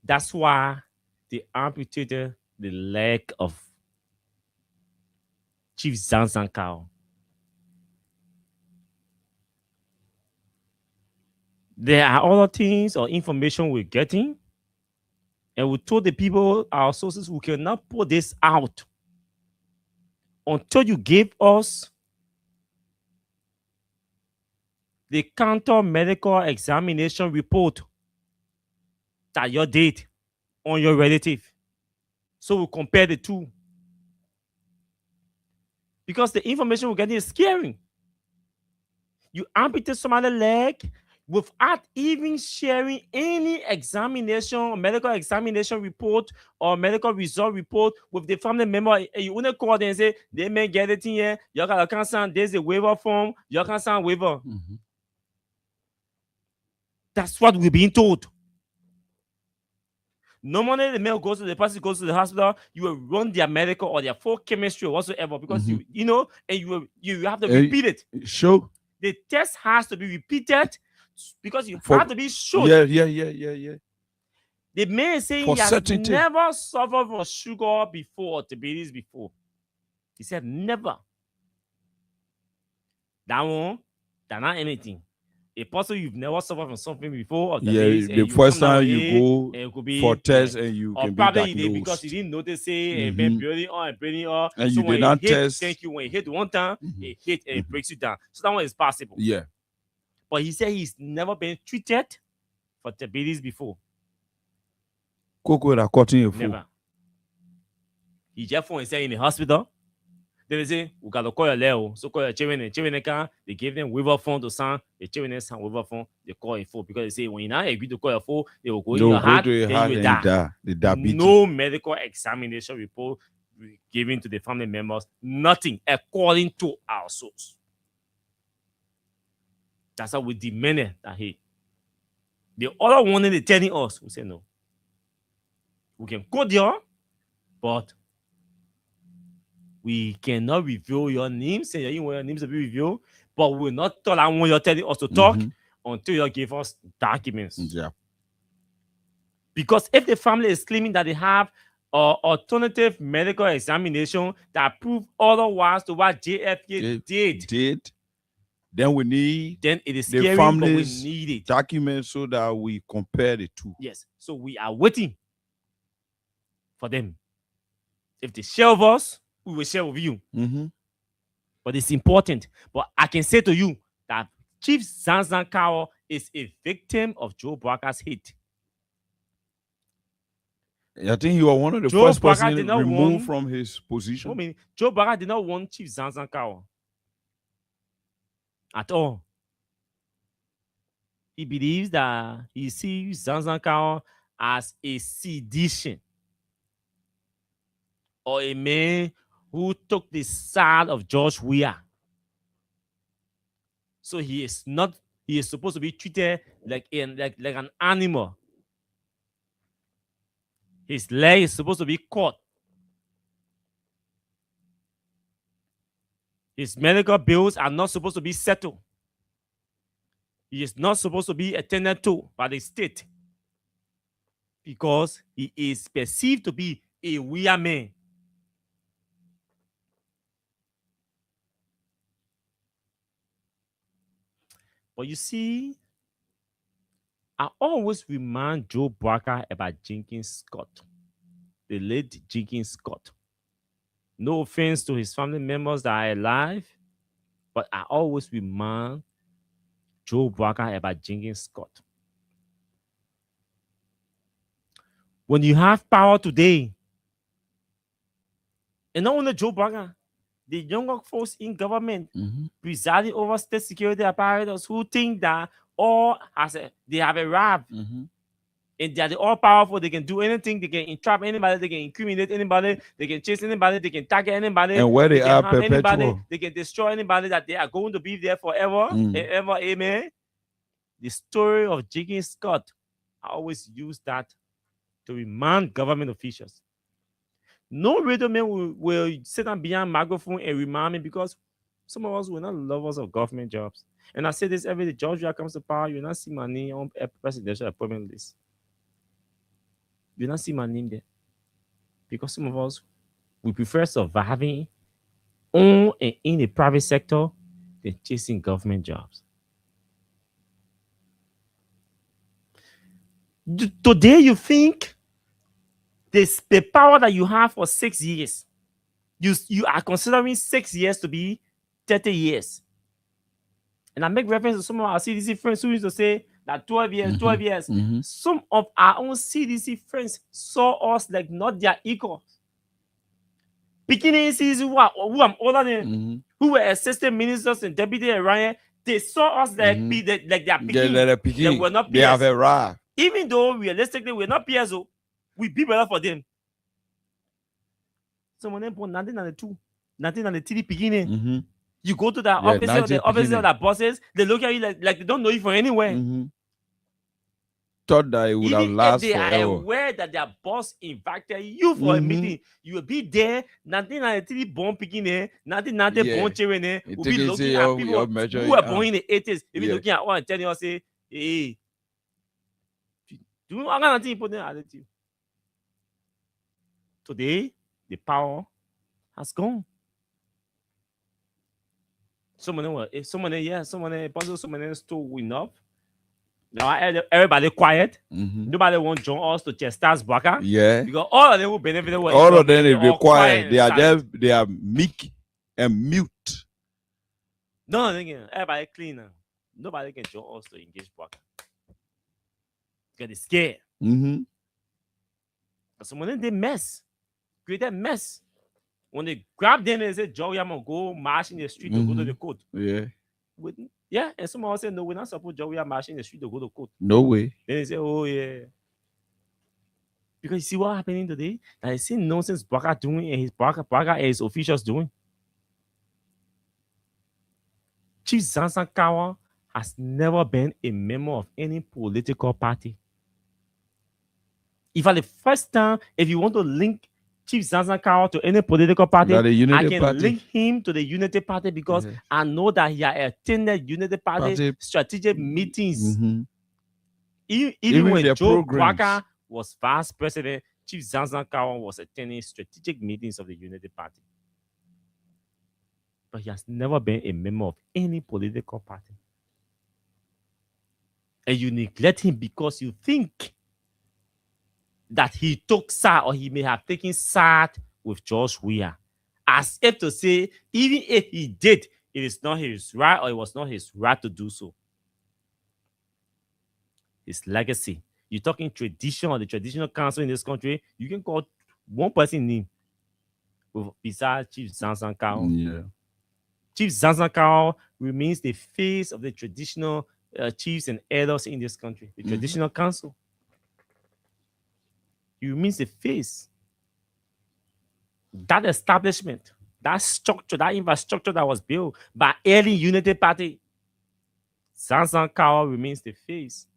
That's why they amputated the leg of Chief Zanzankawa. There are other things or information we're getting, and we told the people, our sources, we cannot put this out until you give us the counter medical examination report that you did on your relative. So we compare the two. Because the information we're getting is scary. You amputate somebody's leg without even sharing any examination, medical examination report or medical result report with the family member. You only call them and say, they may get it in here, you got to sign, there's a waiver form, you can sign waiver. Mhm. That's what we're being told. Normally, the male goes to the person goes to the hospital, you will run their medical or their full chemistry or whatsoever because and you have to repeat it. Sure. The test has to be repeated because you have to be sure. Yeah. The man is saying For he has certainty. never suffered from sugar before, diabetes before. He said never. That one, that's not anything. A person you've never suffered from something before, or diabetes, The first time you go for test and you can be probably diagnosed. because you didn't notice it and Mhm. been breathing on and breathing on. And so you when did not it hit, test. thank you. When it hit one time, it hit and it breaks you down. So that one is possible. Yeah. But he said he's never been treated for diabetes before. Coco that cutting your food. Never. He just phone and said in the hospital. Then they say, we got to call your level. So call your children can. They give them waiver phone to sign. The children sign waiver phone. They call it full because they say when you not agree to call your phone, they will go in your heart. Then you will die. The diabetes. No medical examination report given to the family members. Nothing according to our source. That's how we demanded that hey. The other one they're telling us, we say no. We can go there, but we cannot reveal your names, and you want your names to be revealed, but we will not allow when you're telling us to talk until you give us documents. Yeah. Because if the family is claiming that they have alternative medical examination that prove otherwise to what JFK did, then we need then it is the scary, but we family's need it. documents so that we compare the two. Yes. So we are waiting for them. If they share with us, we will share with you. Mm-hmm. But it's important. But I can say to you that Chief Zanzan Kawa is a victim of Joe Barker's hate. I think he was one of the Joe first Barker person did not removed want- from his position. I mean, Joe Barker did not want Chief Zanzan Kawa at all. He believes that he sees Zanzan Kawa as a sedition or a man who took the side of George Weah. So he is supposed to be treated like an animal. His leg is supposed to be cut. His medical bills are not supposed to be settled. He is not supposed to be attended to by the state because he is perceived to be a weird man. But you see, I always remind Joe Barker about Jenkins Scott, the late Jenkins Scott. No offense to his family members that are alive, but I always remind Joe Barker about Jenkins Scott. When you have power today, and not only Joe Barker, the younger folks in government presiding over state security apparatus who think that they have arrived and they are the all powerful, they can do anything, they can entrap anybody, they can incriminate anybody, they can chase anybody, they can target anybody, And where they can are harm anybody, perpetual. they can destroy anybody, that they are going to be there forever and ever, amen. The story of Jenkins Scott, I always use that to remind government officials. No radio man will sit down behind microphone and remind me, because some of us were not lovers of government jobs. And I say this every day: Georgia comes to power, you will not see my name on a presidential appointment list. You will not see my name there. Because some of us, we prefer surviving on and in the private sector than chasing government jobs. Today, you think the power that you have for 6 years, you are considering 6 years to be 30 years. And I make reference to some of our CDC friends who used to say that 12 years, 12 years. Some of our own CDC friends saw us like not their equals. Beginning CDC who I'm older than, who were assistant ministers and deputy Ryan, they saw us like they are picking. They were not peers. They have arrived. Even though realistically we're not peers, so we be better for them. Someone born 1992, 1993 beginning. You go to the office of the bosses, they look at you like they don't know you from anywhere. Thought that it would have lasted forever. They are forever. aware that their boss invited you for a meeting. You will be there, 1993 born beginning, 1990 born children. We'll be looking at people who were born in the 80s. They'll be looking at one and telling us, say, hey, do you know what put them attitude? Today, the power has gone. Someone stole enough. Now everybody quiet. Nobody wants to join us to chastise Barker. Yeah. Because all of them will benefit. All of them they quiet. They are meek and mute. No, everybody clean now. Nobody can join us to engage Barker. Because they're scared. Someone they mess. Create a mess. When they grab them and say, Joey, I'm gonna go march in the street to go to the court. Yeah. And some of us say, no, we're not supposed to Joey march in the street to go to court. No way. Then they say, oh yeah. Because you see what's happening today? That I see nonsense Barker doing and his Barker and his officials doing. Chief Zanzan Kawa has never been a member of any political party. If at the first time, if you want to link Chief Zanzan Kawa to any political party, I can link him to the Unity Party because I know that he has attended Unity Party strategic meetings. Even when Joe Barker was vice president, Chief Zanzan Kawa was attending strategic meetings of the Unity Party. But he has never been a member of any political party. And you neglect him because you think that he took side or he may have taken side with George Weah. As if to say, even if he did, it is not his right, or it was not his right to do so. His legacy. You're talking tradition or the traditional council in this country, you can call one person name besides Chief Zanzan Kao. Yeah. Chief Zanzan Kao remains the face of the traditional chiefs and elders in this country, the traditional council. He remains the face. That establishment, that structure, that infrastructure that was built by early Unity Party, Zanzan Kao remains the face.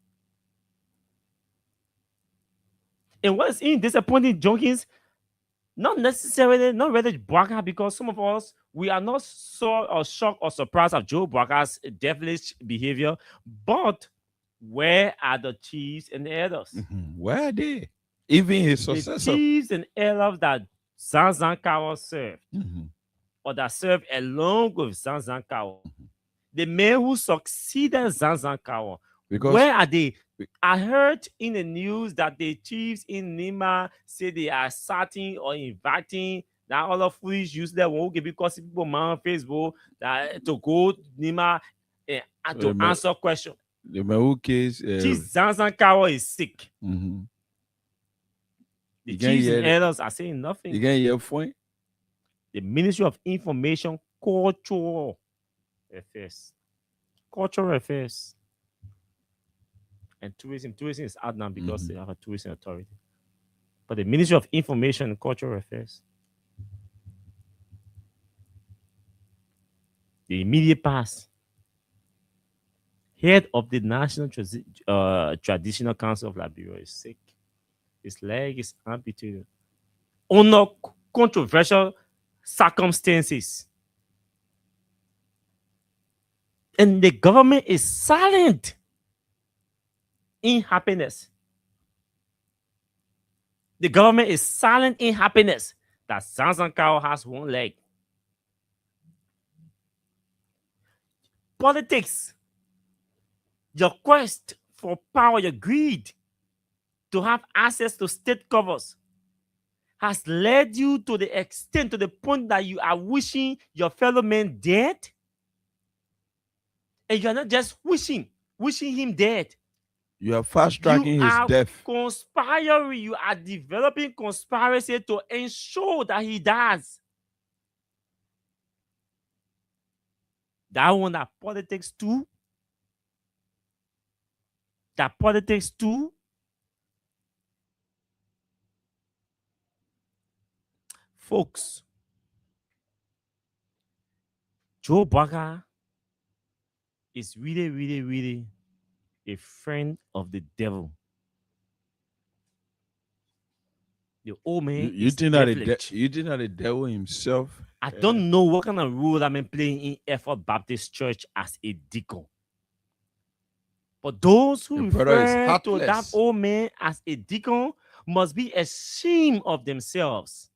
And what's in disappointing, Jenkins, not necessarily, not really Bwaka, because some of us, we are not so or shocked or surprised at Joe Bwaka's devilish behavior, but where are the chiefs and the elders? Where are they? Even his The successor. chiefs and elders that Zanzan Kao served, or that served along with Zanzan Kao, the men who succeeded Zanzan Kao, Because where are they? I heard in the news that the chiefs in Nima say they are starting or inviting that other foolish useless one who can be causing people on Facebook that to go to Nima and to answer questions. The Mehu case. Chief Zanzan Kao is sick. The chiefs and elders are saying nothing. You can hear point. The Ministry of Information, Cultural Affairs. Cultural Affairs. And tourism is out now because they have a tourism authority. But the Ministry of Information and Cultural Affairs, the immediate past, head of the National Traditional Council of Liberia is sick. His leg is amputated. Under controversial circumstances. And the government is silent in happiness. The government is silent in happiness that Zanzan Kao has one leg. Politics, your quest for power, your greed to have access to state covers has led you to the extent, to the point that you are wishing your fellow men dead. And you're not just wishing him dead. You are fast tracking his death. Conspiring. You are developing conspiracy to ensure that he dies. That one, that politics too. Folks, Joe Bwaka is really, really, really a friend of the devil. The old man You is think that devilish. you think that the devil himself? I don't know what kind of role I'm playing in Effort Baptist Church as a deacon. But those who refer to that old man as a deacon must be ashamed of themselves.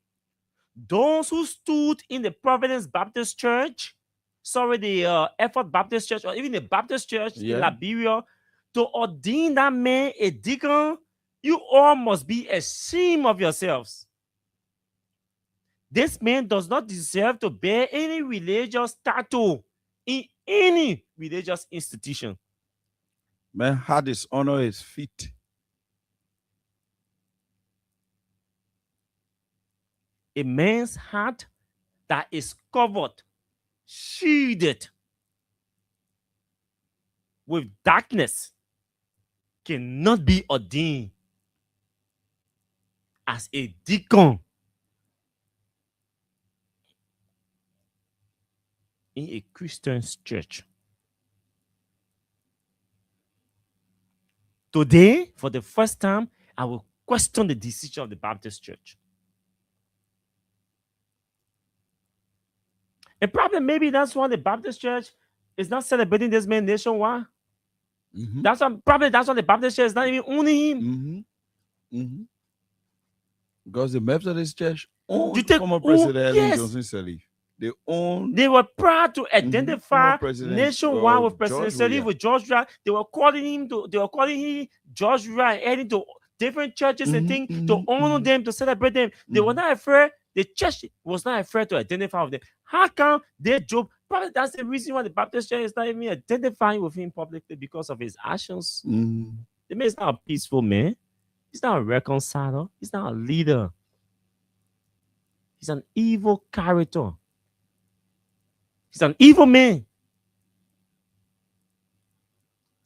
Those who stood in the Providence Baptist Church, the Effort Baptist Church, or even the Baptist Church in Liberia, to ordain that man a deacon, you all must be ashamed of yourselves. This man does not deserve to bear any religious title in any religious institution. Man had dishonor his feet. A man's heart that is covered, shielded with darkness cannot be ordained as a deacon in a Christian church. Today, for the first time, I will question the decision of the Baptist Church. And probably maybe that's why the Baptist Church is not celebrating this man nationwide. That's why the Baptist Church is not even owning him. Because the Methodist Church owned former President Ellen Johnson Sirleaf. They were proud to identify nationwide with President Sirleaf, with George Wright. They were calling him George Wright, heading to different churches and things to honor them, to celebrate them. They were not afraid The church was not afraid to identify with them. How come they Job? Probably that's the reason why the Baptist church is not even identifying with him publicly, because of his actions. Mm. The man is not a peaceful man. He's not a reconciler. He's not a leader. He's an evil character. He's an evil man.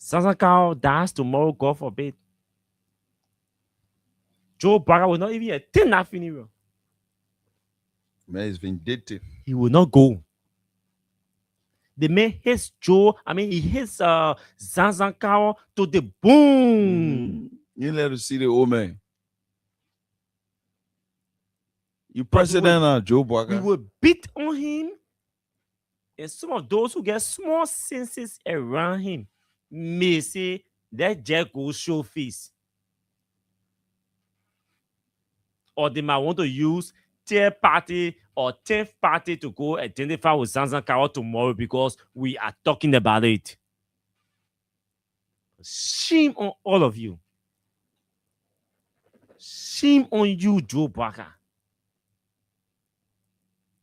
Sazakao dies tomorrow, God forbid. Joe Barra will not even attend that funeral. Man is vindictive. He will not go. The man hates Joe. I mean, he hates Zanzankao to the bone. You let us see the old man. You president Joe We Barker. will beat on him. And some of those who get small senses around him may say, that Jack go show face. Or they might want to use third party or 10th party to go identify with Zanzankao tomorrow because we are talking about it. Shame on all of you. Shame on you, Joe Barker.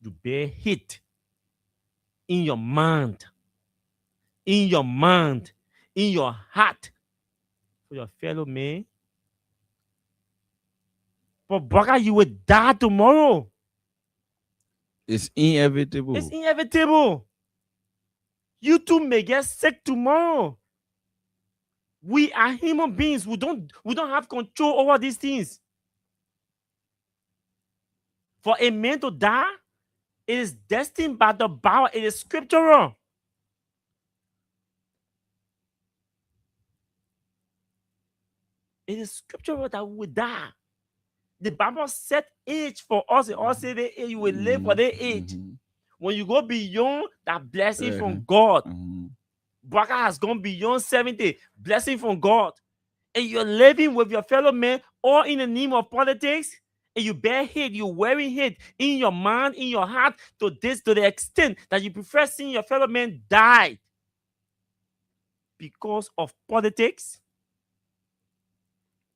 You bear hate in your mind, in your heart for your fellow man. But Barker, you will die tomorrow. It's inevitable. It's inevitable. You too may get sick tomorrow. We are human beings. We don't have control over these things. For a man to die, it is destined by the Bible. It is scriptural. It is scriptural that we will die. The Bible set age for us. It all say the age you will live for the age. When you go beyond that blessing from God, Barker has gone beyond 70, blessing from God, and you're living with your fellow men all in the name of politics, and you bear hate, you're wearing hate in your mind, in your heart, to the extent that you prefer seeing your fellow men die because of politics.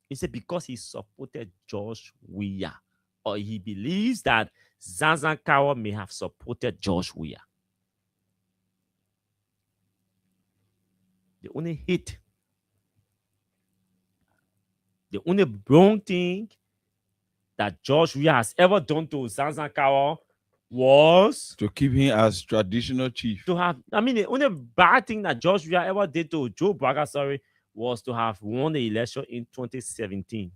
He said because he supported George Weah, or he believes that Zanzankao may have supported George Weah. The only hate, the only wrong thing that George Weah has ever done to Zanzankao was to keep him as traditional chief. The only bad thing that George Weah ever did to Joe Barker, was to have won the election in 2017.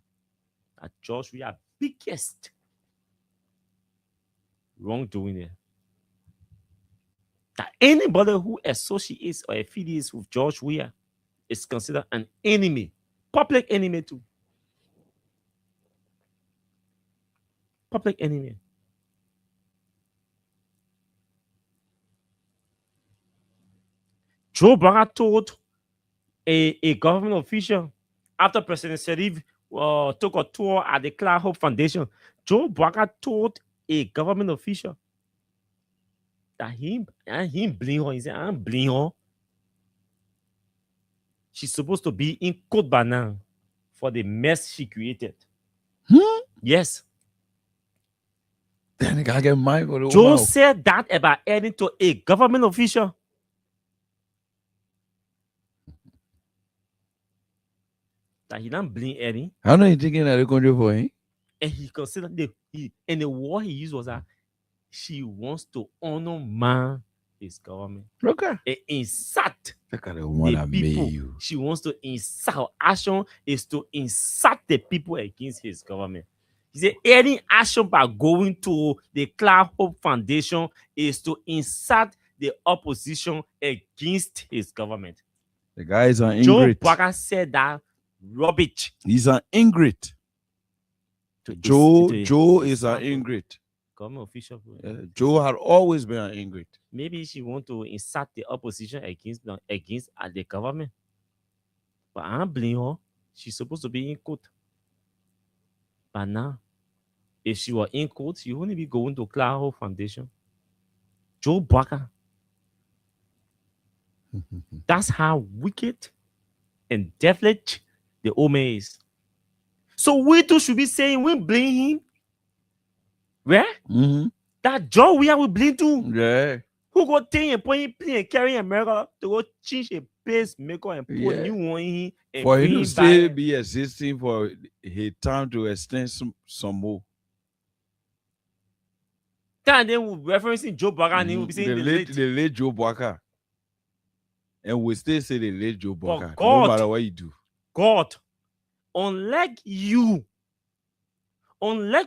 That George Weah biggest wrongdoing there. That anybody who associates or affiliates with George Weah is considered an enemy, public enemy too. Public enemy. Joe Barker told a government official after President Sharif took a tour at the Cloud Hope Foundation. Joe Barker told a government official that he blame her. He said, "I'm blame her. She's supposed to be in court by now for the mess she created." Yes. Then I gotta get mine for the Joe said that about Eddie to a government official. That he don't blame Eddie. How are you thinking that the country for him? And he considered the word he used was that she wants to honor his government. Okay. And insult Look at the one that made people. you. She wants to insult. Action is to insult the people against his government. He said any action by going to the Cloud Hope Foundation is to insult the opposition against his government. The guy is an Joe ingrate. Barker said that rubbish. He's an ingrate. Joe is an ingrate. Government official. Joe had always been an ingrate. Maybe she want to insult the opposition against the government. But I don't blame her. She's supposed to be in court. But now, if she were in court, she wouldn't be going to Cloud Hope Foundation. Joe Barker. That's how wicked and devilish the old man is. So we too should be saying we blame him. Where? Mm-hmm. That job we are with blind too. Yeah. Who go take and point plane and carry America to go change a pacemaker and put Yeah. new one in and For him bring to still back. be existing for his time to extend some more. And then we referencing Joe Burger and he will be saying The late Joe Bucker. And we still say the late Joe Bucker. No God. matter what you do. God, unlike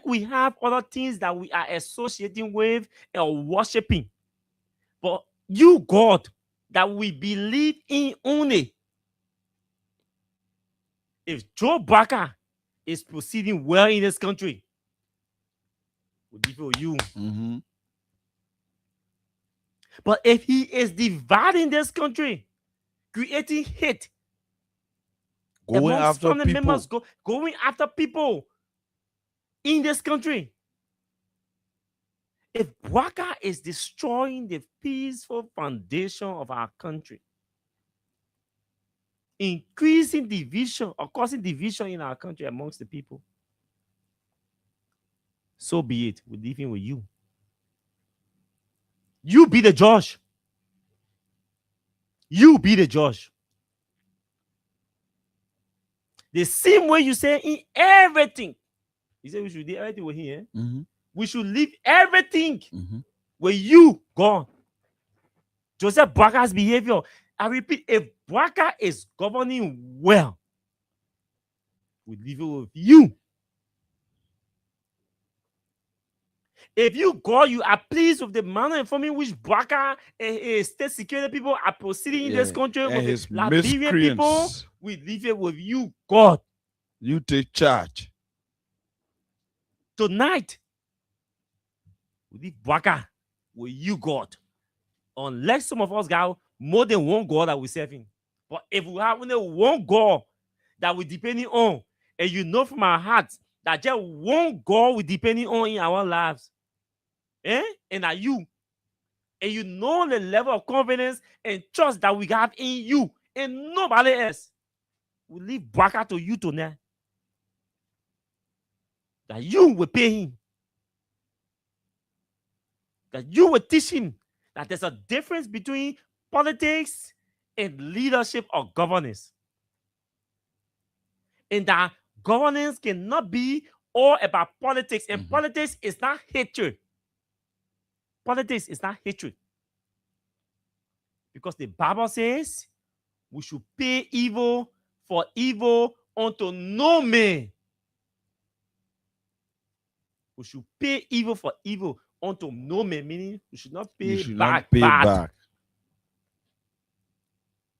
we have other things that we are associating with or worshiping, but you, God, that we believe in only. If Joe Barker is proceeding well in this country, we'll give it to you. Mm-hmm. But if he is dividing this country, creating hate, Going after family people. members, going after people in this country, if Barker is destroying the peaceful foundation of our country, increasing division or causing division in our country amongst the people, so be it. We're living with you. You be the judge. You be the judge. The same way you say in everything. You say we should do everything with him. Mm-hmm. We should leave everything Mm-hmm. with you, God. Joseph Barker's behavior. I repeat, if Barker is governing well, we leave it with you. If you, God, you are pleased with the manner in which Barker and state security people are proceeding in this country and with his the Liberian people, miscreants. we leave it with you, God. You take charge. Tonight, we leave Barker with you, God. Unless some of us got more than one God that we serving. But if we have only one God that we depending on, and you know from our hearts that just one God we depending on in our lives, and are you, and you know the level of confidence and trust that we have in you and nobody else, we leave Barker to you tonight. That you will pay him. That you will teach him that there's a difference between politics and leadership or governance. And that governance cannot be all about politics. And politics is not hatred. Politics is not hatred. Because the Bible says we should pay evil for evil unto no man. We should pay evil for evil unto no man, meaning we should not pay back.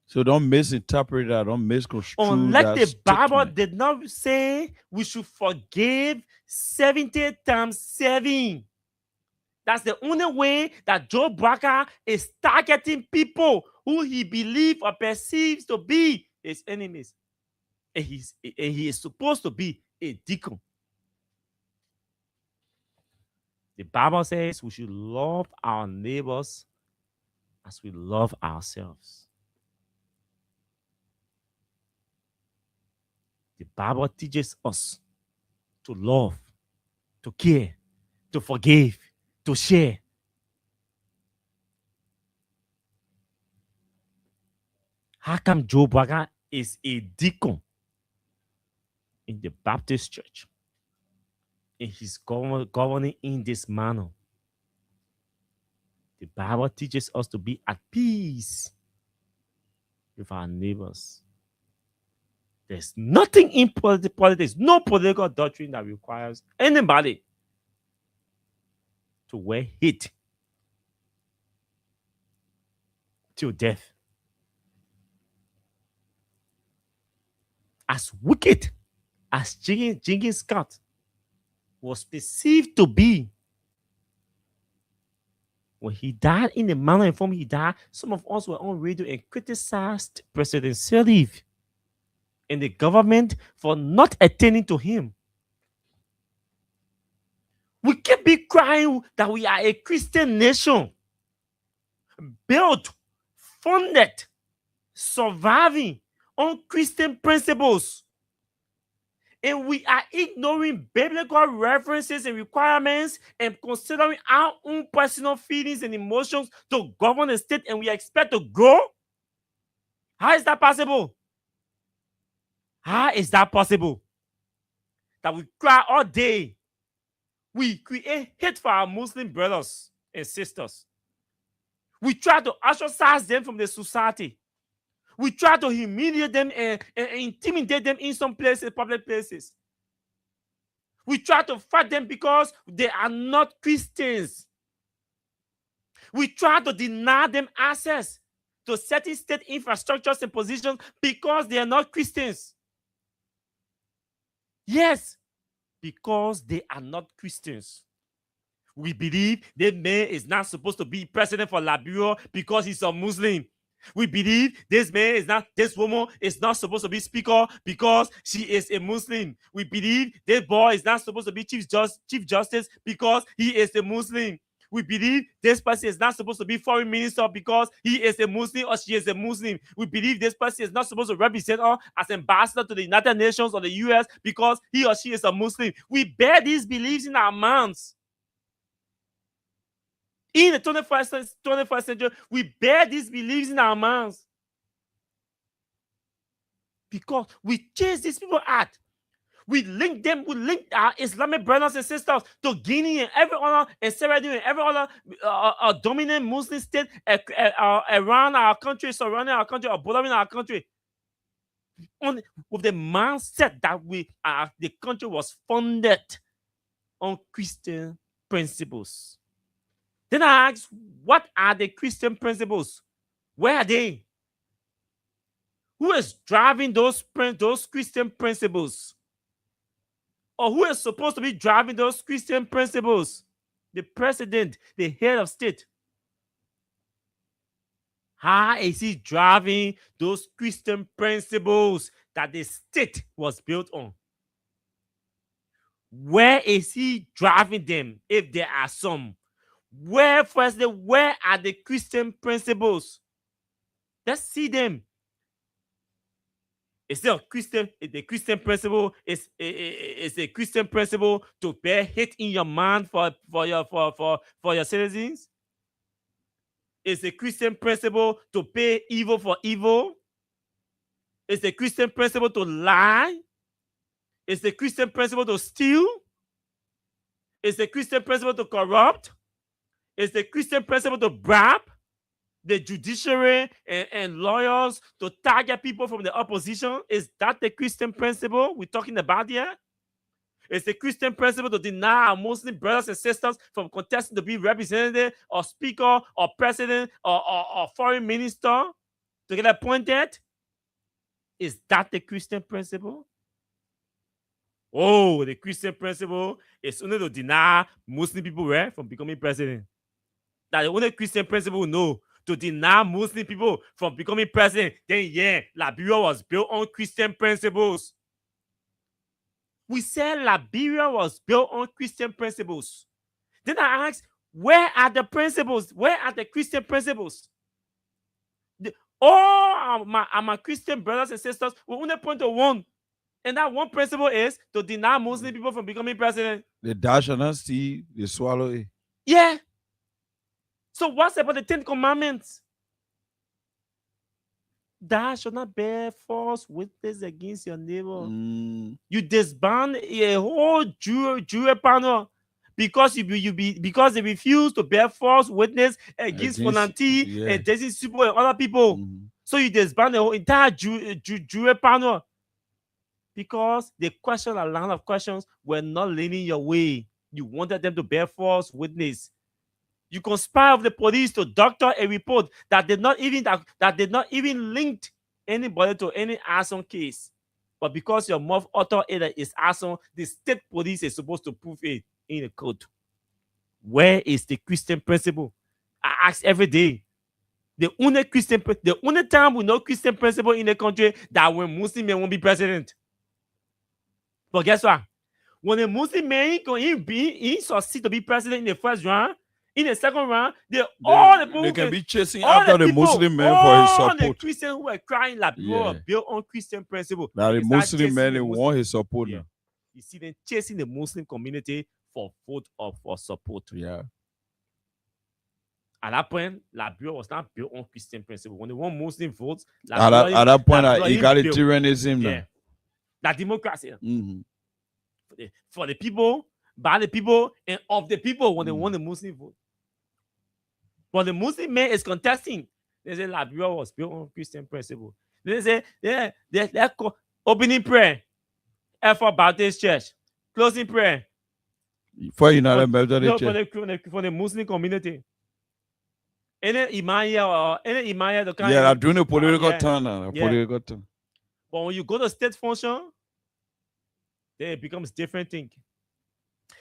So don't misinterpret that, don't misconstrue Unlike that the Bible statement. did not say we should forgive 70 times 7. That's the only way that Joe Barker is targeting people who he believes or perceives to be his enemies. And he is supposed to be a deacon. The Bible says we should love our neighbors as we love ourselves. The Bible teaches us to love, to care, to forgive, to share. How come Joe Barker is a deacon in the Baptist church? And he's governing in this manner. The Bible teaches us to be at peace with our neighbors. There's nothing in politics, no political doctrine that requires anybody to wear hate till death. As wicked as Genghis Khan was perceived to be, when he died in the manner in form he died, some of us were on radio and criticized President Sirleaf and the government for not attending to him. We can't be crying that we are a Christian nation, built, funded, surviving on Christian principles. And we are ignoring biblical references and requirements and considering our own personal feelings and emotions to govern the state, and we expect to grow. How is that possible? How is that possible? That we cry all day. We create hate for our Muslim brothers and sisters. We try to ostracize them from the society. We try to humiliate them and intimidate them in some places, public places. We try to fight them because they are not Christians. We try to deny them access to certain state infrastructures and positions because they are not Christians. Yes, because they are not Christians. We believe that man is not supposed to be president for Liberia because he's a Muslim. We believe this woman is not supposed to be speaker because she is a Muslim. We believe this boy is not supposed to be chief justice because he is a Muslim. We believe this person is not supposed to be foreign minister because he is a Muslim or she is a Muslim. We believe this person is not supposed to represent us as ambassador to the United Nations or the US because he or she is a Muslim. We bear these beliefs in our minds. In the 21st century, we bear these beliefs in our minds because we chase these people out. We link our Islamic brothers and sisters to Guinea and every other, and Sierra Leone and every other dominant Muslim state around our country, surrounding our country, or bordering our country. With the mindset that the country was funded on Christian principles. Then I asked, what are the Christian principles? Where are they? Who is driving those Christian principles? Or who is supposed to be driving those Christian principles? The president, the head of state. How is he driving those Christian principles that the state was built on? Where is he driving them, if there are some? Where are the Christian principles? Let's see them. Is there the Christian principle is a Christian principle to bear hate in your mind for your citizens? Is a Christian principle to pay evil for evil? Is a Christian principle to lie? Is a Christian principle to steal? Is a Christian principle to corrupt? Is the Christian principle to bribe the judiciary and lawyers to target people from the opposition? Is that the Christian principle we're talking about here? Is the Christian principle to deny our Muslim brothers and sisters from contesting to be representative or speaker or president or foreign minister to get appointed? Is that the Christian principle? Oh, the Christian principle is only to deny Muslim people from becoming president. That the only Christian principle no to deny Muslim people from becoming president, then yeah, Liberia was built on Christian principles. We said Liberia was built on Christian principles. Then I asked, where are the principles? Where are the Christian principles? All my Christian brothers and sisters will only point to one. And that one principle is to deny Muslim people from becoming president. The dash and see, they swallow it. Yeah. So what's about the 10 Commandments? Thou shalt not bear false witness against your neighbor. You disband a whole Jewish panel because because they refuse to bear false witness against Fonanti and Desi Super and other people. So you disband the whole entire Jewish panel because they questioned a lot of questions were not leaning your way. You wanted them to bear false witness. You conspire with the police to doctor a report that did not even link anybody to any arson case. But because your mouth author is arson, the state police is supposed to prove it in the court. Where is the Christian principle? I ask every day. The only time we know Christian principle in the country that when Muslim men won't be president. But guess what? When a Muslim man he succeed to be president in the first round, in the second round, they can be chasing after the Muslim man for his support. All the Christians who were crying like built on Christian principle. Now the Muslim man want his support now. You see them chasing the Muslim community for vote or for support. Yeah. At that point, Liberia was not built on Christian principle. When they want Muslim votes, At that point, Liberia built- egalitarianism. yeah, that democracy for the people, by the people, and of the people when they want the Muslim vote. But the Muslim man is contesting. They say Liberia was built on Christian principle. They say, they're opening prayer, Effort Baptist Church, closing prayer For United Methodist Church. for the Muslim community. Any imam or any imam, They're doing a political yeah. turn now. Political turn. But when you go to state function, then it becomes different thing.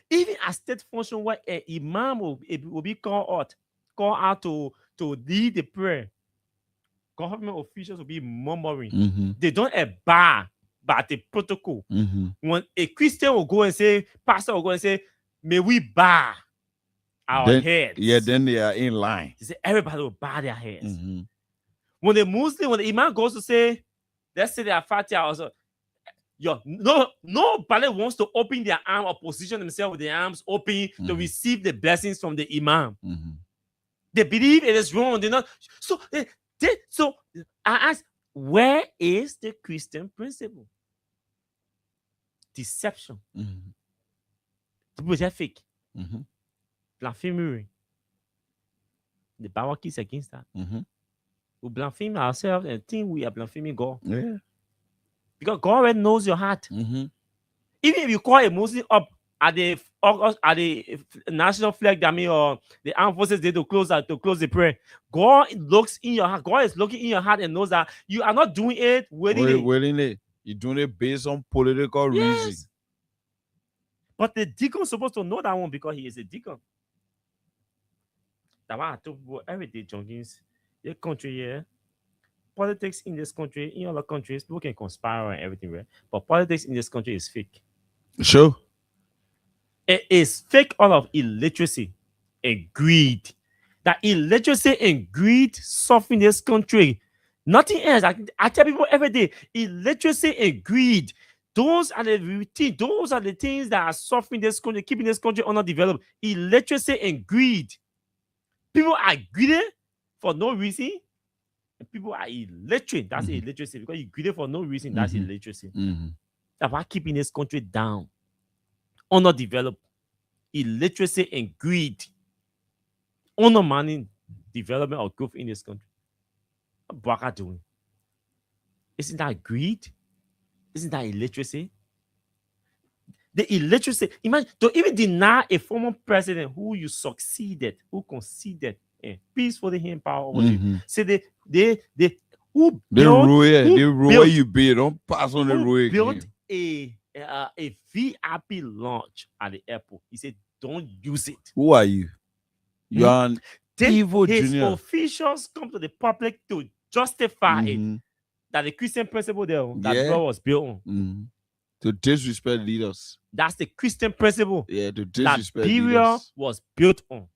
Even a state function where an imam will be called out to lead the prayer, government officials will be murmuring. They don't abide by the protocol. When a Christian will go and say, pastor will go and say, may we bow our heads. Yeah, then they are in line. They say everybody will bow their heads. When the imam goes to say, let's say they are Fatiha also, nobody wants to open their arm or position themselves with their arms open to receive the blessings from the imam. They believe it is wrong. They not. So I ask, where is the Christian principle? Deception. People are fake. Blasphemy. The Bible is against that. We blaspheme ourselves and think we are blaspheming God. Yeah. Because God already knows your heart. Even if you call a Muslim up at the national flag, or the armed forces day to close the prayer, God looks in your heart. God is looking in your heart and knows that you are not doing it willingly. You're doing it based on political reason. But the deacon is supposed to know that one because he is a deacon. That's why I tell people every day, Johns, your country here, politics in this country, in other countries, people can conspire and everything, right? But politics in this country is fake. Sure. It is fake out of illiteracy and greed. That illiteracy and greed suffer in this country. Nothing else. I tell people every day, illiteracy and greed, those are the things that are suffering this country, keeping this country underdeveloped. Illiteracy and greed. People are greedy for no reason. And people are illiterate. That's illiteracy. Because you greedy for no reason, that's illiteracy. That's why keeping this country down. Underdeveloped. Illiteracy and greed. Undermining development or growth in this country. What Baka doing? Isn't that greed? Isn't that illiteracy? The illiteracy, imagine, to even deny a former president who you succeeded, who conceded, peacefully in power over you. Say they rule you be, don't pass on the rule. Built a VIP launch at the airport. He said, don't use it. Who are you? You are an evil his junior. officials come to the public to justify it. That the Christian principle there that God was built on. To disrespect leaders. That's the Christian principle. Yeah, to disrespect that leaders. was built on.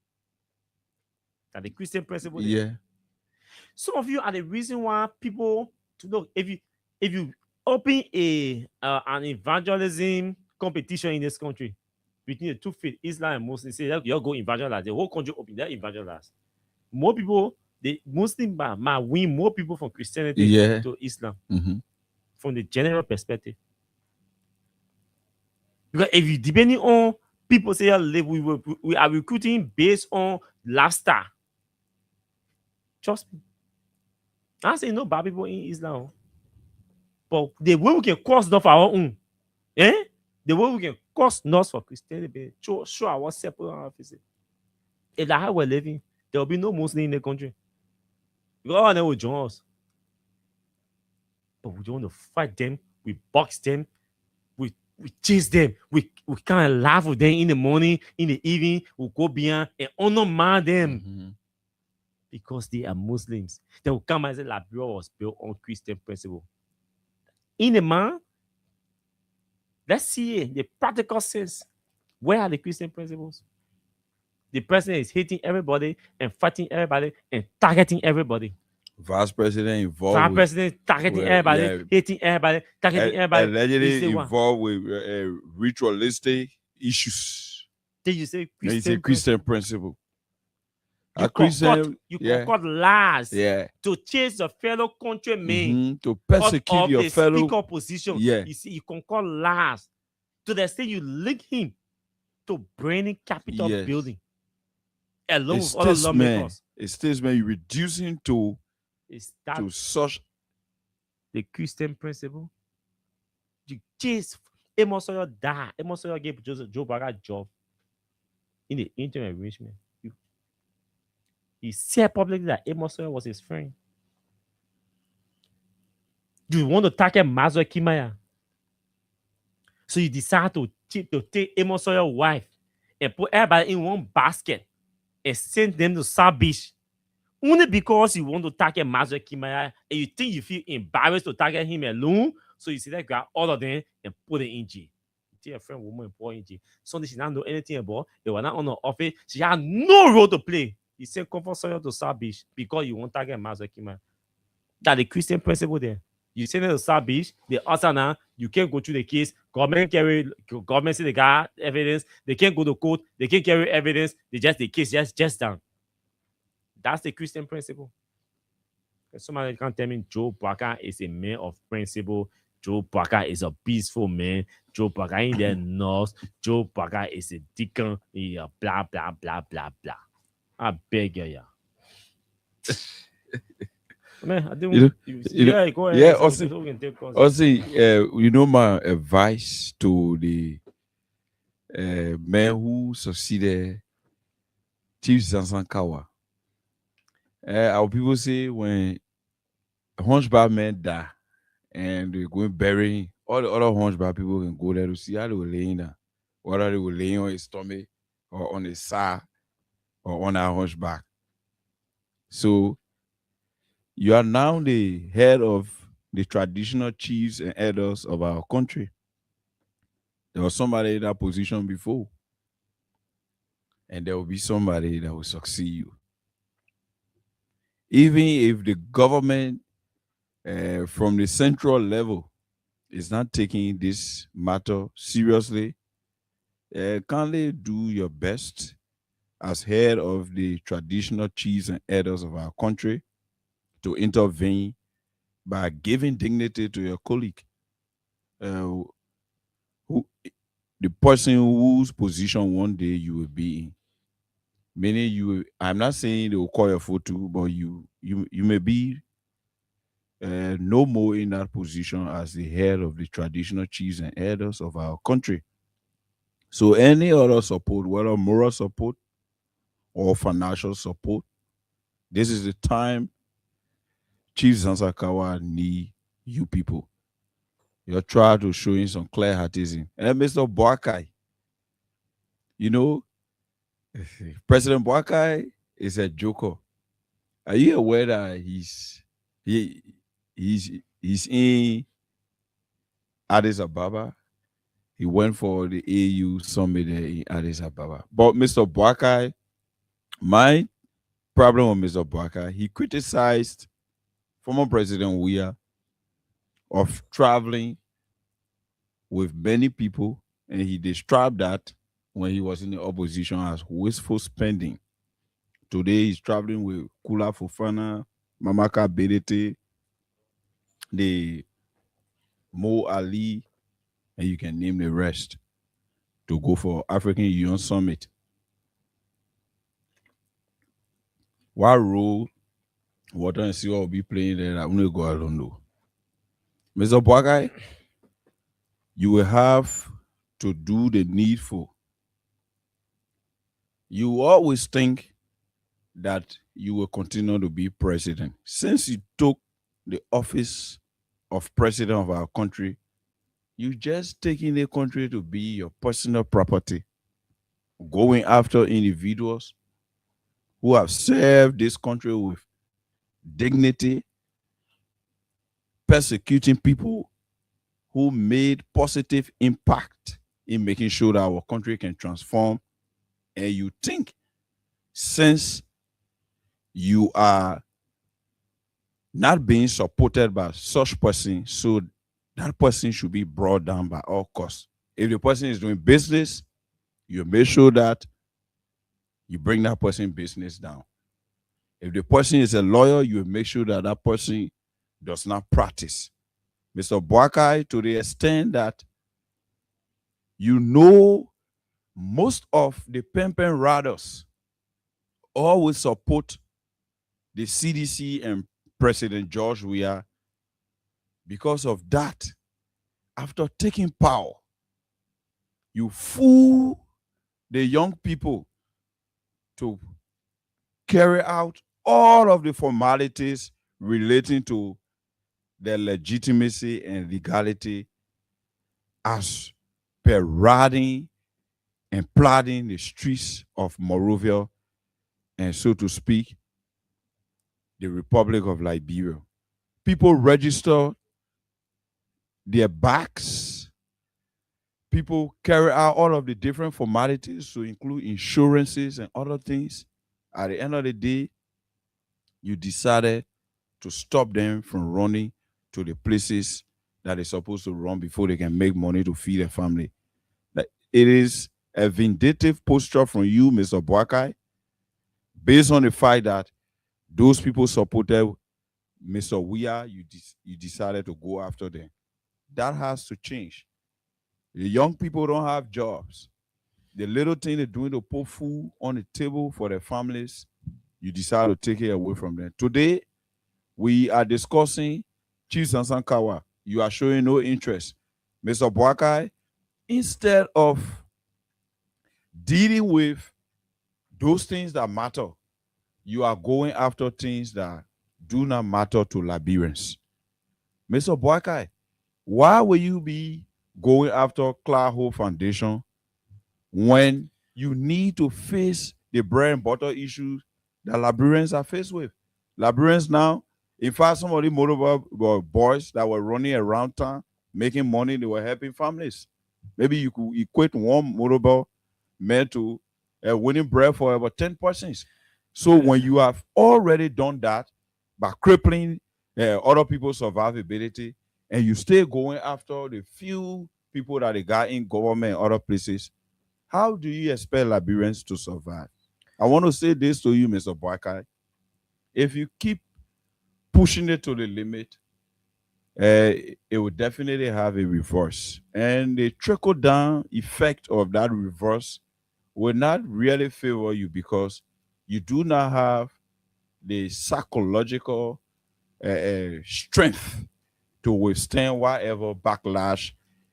That the Christian principle. Yeah. There. Some of you are the reason why people to know if you open an evangelism competition in this country between the two faiths, Islam and Muslim, say that you go evangelize, the whole country open, they evangelize. More people, the Muslim might win more people from Christianity to Islam from the general perspective. Because if you depending on people say we are recruiting based on lifestyle. Trust me. I say no bad people in Islam. But the way we can cause not for our own. The way we can cause not for Christianity, show our separate offices. If that's how we're living, there will be no Muslim in the country. Because all they will join us. But we don't want to fight them, we box them, we chase them, we kind of laugh with them in the morning, in the evening, we'll go beyond and honor them. Because they are Muslims. They will come and say Liberia was built on Christian principle. In the man, let's see the practical sense. Where are the Christian principles? The president is hating everybody and fighting everybody and targeting everybody. Vice president involved Vice with, president targeting everybody, hitting everybody, targeting everybody. allegedly You say what? involved with ritualistic issues. Did you say No, it's a Christian Christian principle. You A Christian, concord lies yeah, to chase your fellow countrymen to persecute of your a fellow. speaker position. Yeah. You see, you concord lies to the extent you link him to branding Capitol Yes. building along A with other statesman, lawmakers. a statesman, you reduce him to Is that such. the Christian principle? You chase Amos Sawyer die. Amos Sawyer gave Joe Biden a job in the interim arrangement. He said publicly that Amos Sawyer was his friend. You want to target Mazur Kimaya. So you decide to take Amos Sawyer's wife and put everybody in one basket and send them to South Beach. Only because you want to target Mazur Kimaya and you think you feel embarrassed to target him alone. So you see that grab all of them and put it in jail. You tell your friend woman put in jail. So she not know anything about it. Was not on the office. She had no role to play. You send Comfort Sawyer to South Beach because you want to target Mazur Kimaya. That's the Christian principle there. You send it to South Beach, the answer now, you can't go through the case. Government say they got evidence. They can't go to court. They can't carry evidence. The case just down. That's the Christian principle. Somebody can't tell me Joe Parker is a man of principle. Joe Parker is a peaceful man. Joe Parker ain't there nurse. Joe Parker is a deacon. Blah, blah, blah, blah, blah. I beg you. Man, I didn't. Go ahead. Yeah, also, you know my advice to the man who succeeded Chief Zansankawa. Our people say when a hunchback man die and they go and bury him, all the other hunchback people can go there to see how they were laying down, whether they were laying on his stomach or on his side or on our hunchback. So you are now the head of the traditional chiefs and elders of our country. There was somebody in that position before, and there will be somebody that will succeed you. Even if the government from the central level is not taking this matter seriously, kindly do your best as head of the traditional chiefs and elders of our country to intervene by giving dignity to your colleague, who the person whose position one day you will be in. Meaning you, I'm not saying they will call your photo, but you may be no more in that position as the head of the traditional chiefs and elders of our country. So any other support, whether moral support or financial support, this is the time Chief Zansankawa need you people. You're trying to show him some clear-heartedism. And Mr. Boakai, you know, President Boakai is a joker. Are you aware that he's in Addis Ababa? He went for the AU summit in Addis Ababa. But Mr. Boakai, my problem with Mr. Boakai, he criticized former President Weah of traveling with many people, and he described that when he was in the opposition as wasteful spending. Today he's traveling with Kula Fofana, Mamaka Bedete, the Mo Ali, and you can name the rest, to go for African Union Summit. What role Water and Sea will be playing there? I'm gonna go alone though. Mr. Boakai, you will have to do the needful. You always think that you will continue to be president. Since you took the office of president of our country, you just taking the country to be your personal property, going after individuals who have served this country with dignity, persecuting people who made positive impact in making sure that our country can transform. And you think since you are not being supported by such person, so that person should be brought down by all costs. If the person is doing business, you make sure that you bring that person business down. If the person is a lawyer, you make sure that that person does not practice. Mr. Boakai, to the extent that you know most of the pimping riders always support the CDC and President George Weah. Because of that, after taking power, you fool the young people to carry out all of the formalities relating to their legitimacy and legality as per riding and plodding the streets of Monrovia and, so to speak, the Republic of Liberia. People register their backs. People carry out all of the different formalities to include insurances and other things. At the end of the day, you decided to stop them from running to the places that they're supposed to run before they can make money to feed their family. Like, it is a vindictive posture from you, Mr. Boakai, based on the fact that those people supported Mr. Weah, you decided to go after them. That has to change. The young people don't have jobs. The little thing they're doing to put food on the table for their families, you decide to take it away from them. Today, we are discussing Chief Sansankawa. You are showing no interest. Mr. Boakai, instead of dealing with those things that matter, you are going after things that do not matter to Liberians. Mr. Boakai, why will you be going after Claro Foundation when you need to face the bread and butter issues that Liberians are faced with? Liberians now, in fact, some of the motorbike boys that were running around town making money, they were helping families. Maybe you could equate one motorbike man to winning bread for about 10 persons. So when you have already done that by crippling other people's survivability, and you stay going after the few people that they got in government and other places, how do you expect Liberians to survive? I want to say this to you, Mr. Boakai. If you keep pushing it to the limit, it will definitely have a reverse. And the trickle-down effect of that reverse will not really favor you because you do not have the psychological strength to withstand whatever backlash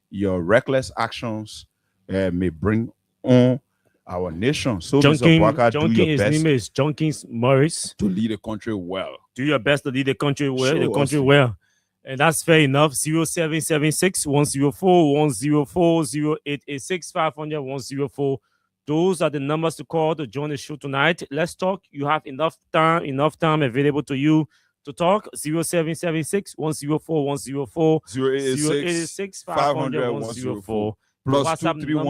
your reckless actions may bring on our nation. So, Mr. Boakai, do your his best. name is Junkins Morris. To lead the country well. Do your best to lead the country well. Sure, the country Austin. well. And that's fair enough. 0776 104 104 0886 500 104. Those are the numbers to call to join the show tonight. Let's talk. You have enough time available to you to talk. 0776 104 104 0886 500 104. Plus WhatsApp 231.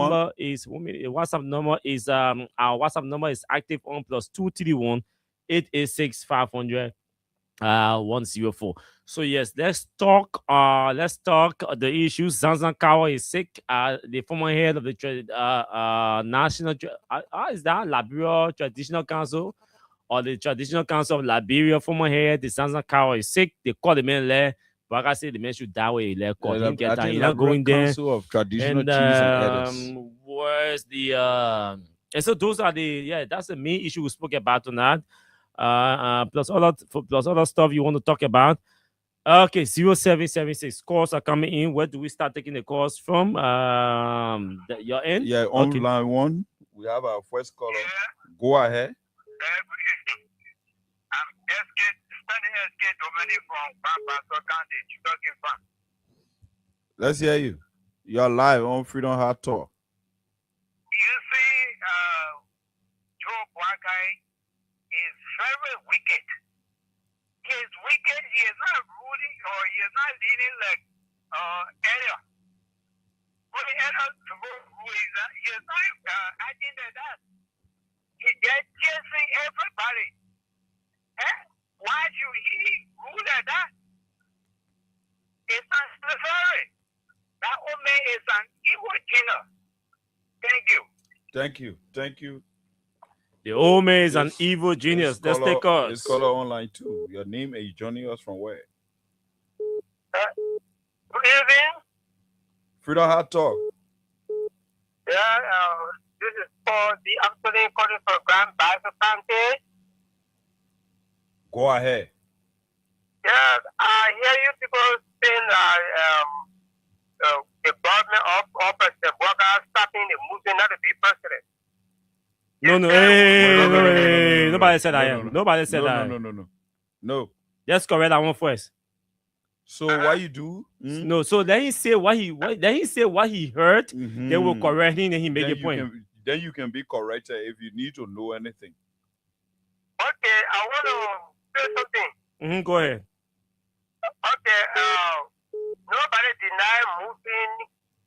number is our WhatsApp number is active on plus 231 886 500 104. So yes, let's talk the issues. Sansankawa is sick. The former head of the national is that Liberia Traditional Council or the Traditional Council of Liberia, former head, the Sansankawa is sick. They call the man there. But like I said, the man should die where he left. I think He's not Liberia going there. Council of Traditional And Chiefs and Elders. where's the and so those are that's the main issue we spoke about tonight. Plus other stuff you want to talk about. Okay, 0776 calls are coming in. Where do we start taking the calls from? Your end? Yeah, on Okay. line one, we have our first caller. Go ahead. I'm Spanish SK Dominic from Pastor County, Chutokin Farm. Let's hear you. You're live on Fredom Hard-Talk. You see, Joe Boakai is very wicked. He is wicked. He is not ruling or he is not leading like area. But the area who is he is not acting like that. He just chasing everybody. Why should he rule good at that. It's not necessary. That old man is an evil genius. Thank you. Thank you. Thank you. The old man is an This- evil genius. This Let's take us. This caller online too. Your name is joining us from where? Good evening. Fredom Hard-Talk. Yeah, this is for the actually calling for Grand Bible County. Go ahead. Yeah, I hear you people saying the government of the workers stopping the movement not to be president. No. Hey, nobody said I am. Nobody said that. No. Let's correct that one first. So what you do? No, so let him say what he heard. They will correct him and he make a point. Then you can be corrected if you need to know anything. Okay, I want to say something. Go ahead. Okay, nobody deny moving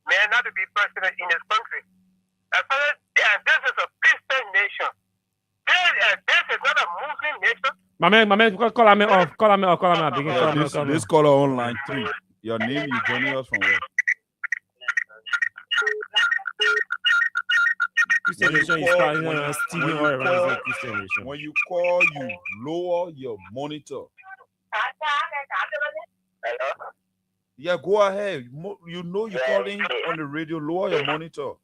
man not to be president in this country. As far as this is a Christian nation. This is not a Muslim nation. My man, call me off. This caller online 3. Your name is joining us from where? Christian nation is stealing all around Christian nation. When you call, you lower your monitor. Hello? Yeah, go ahead. You know you're calling on the radio. Lower your monitor.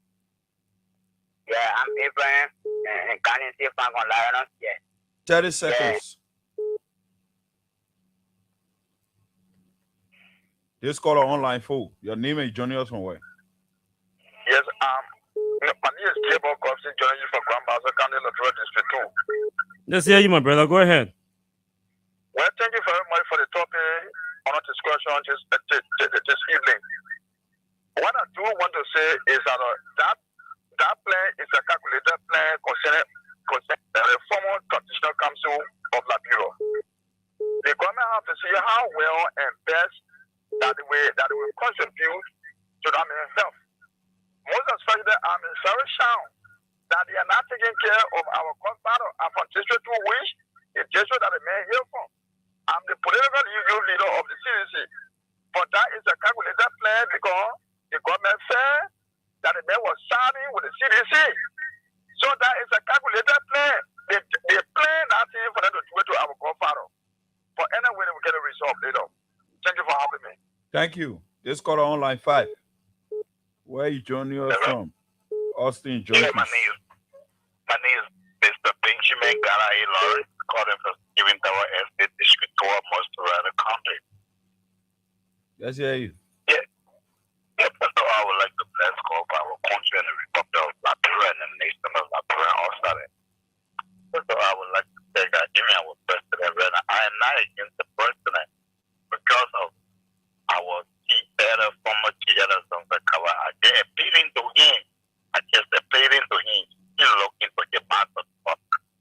Yeah, I'm Abraham. And can't see if I'm going to lie or not. Yeah. 30 seconds. This caller online 4. Your name is joining us from where? Yes, my name is Cable Copsy, joining you from Grand Bassa County, Latrobe District 2. Let's hear you, my brother. Go ahead. Well, thank you very much for the topic on our discussion this evening. What I do want to say is that plan is a calculated plan concerning the former Constitutional Council of Liberia. The government has to see how well and best that it will contribute to the army itself. Most especially the army is very sound that they are not taking care of our grandfather and from District 2, which is district that the man here from. I'm the political leader of the CDC. But that is a calculated plan because the government said that the man was signing with the CDC. So that is a calculated plan. They plan that thing for them to do it to our grandfather. But anyway, we get a result later. Thank you for having me. Thank you. This caller online 5. Where you joining us from? Austin, Georgia. My name is Mr. Benjamin Garay Lawrence, calling from Stephen Tower Estate District 2 of Monterey County. Yes, yeah, you. Yeah. So I would like to bless God for our country and the Republic of Liberia and the nation of Liberia also. So I would like to say that give me our president, I am not against the president because of our better former leaders of the cover. They appealing to him. I just appealing to him. He's looking for the master.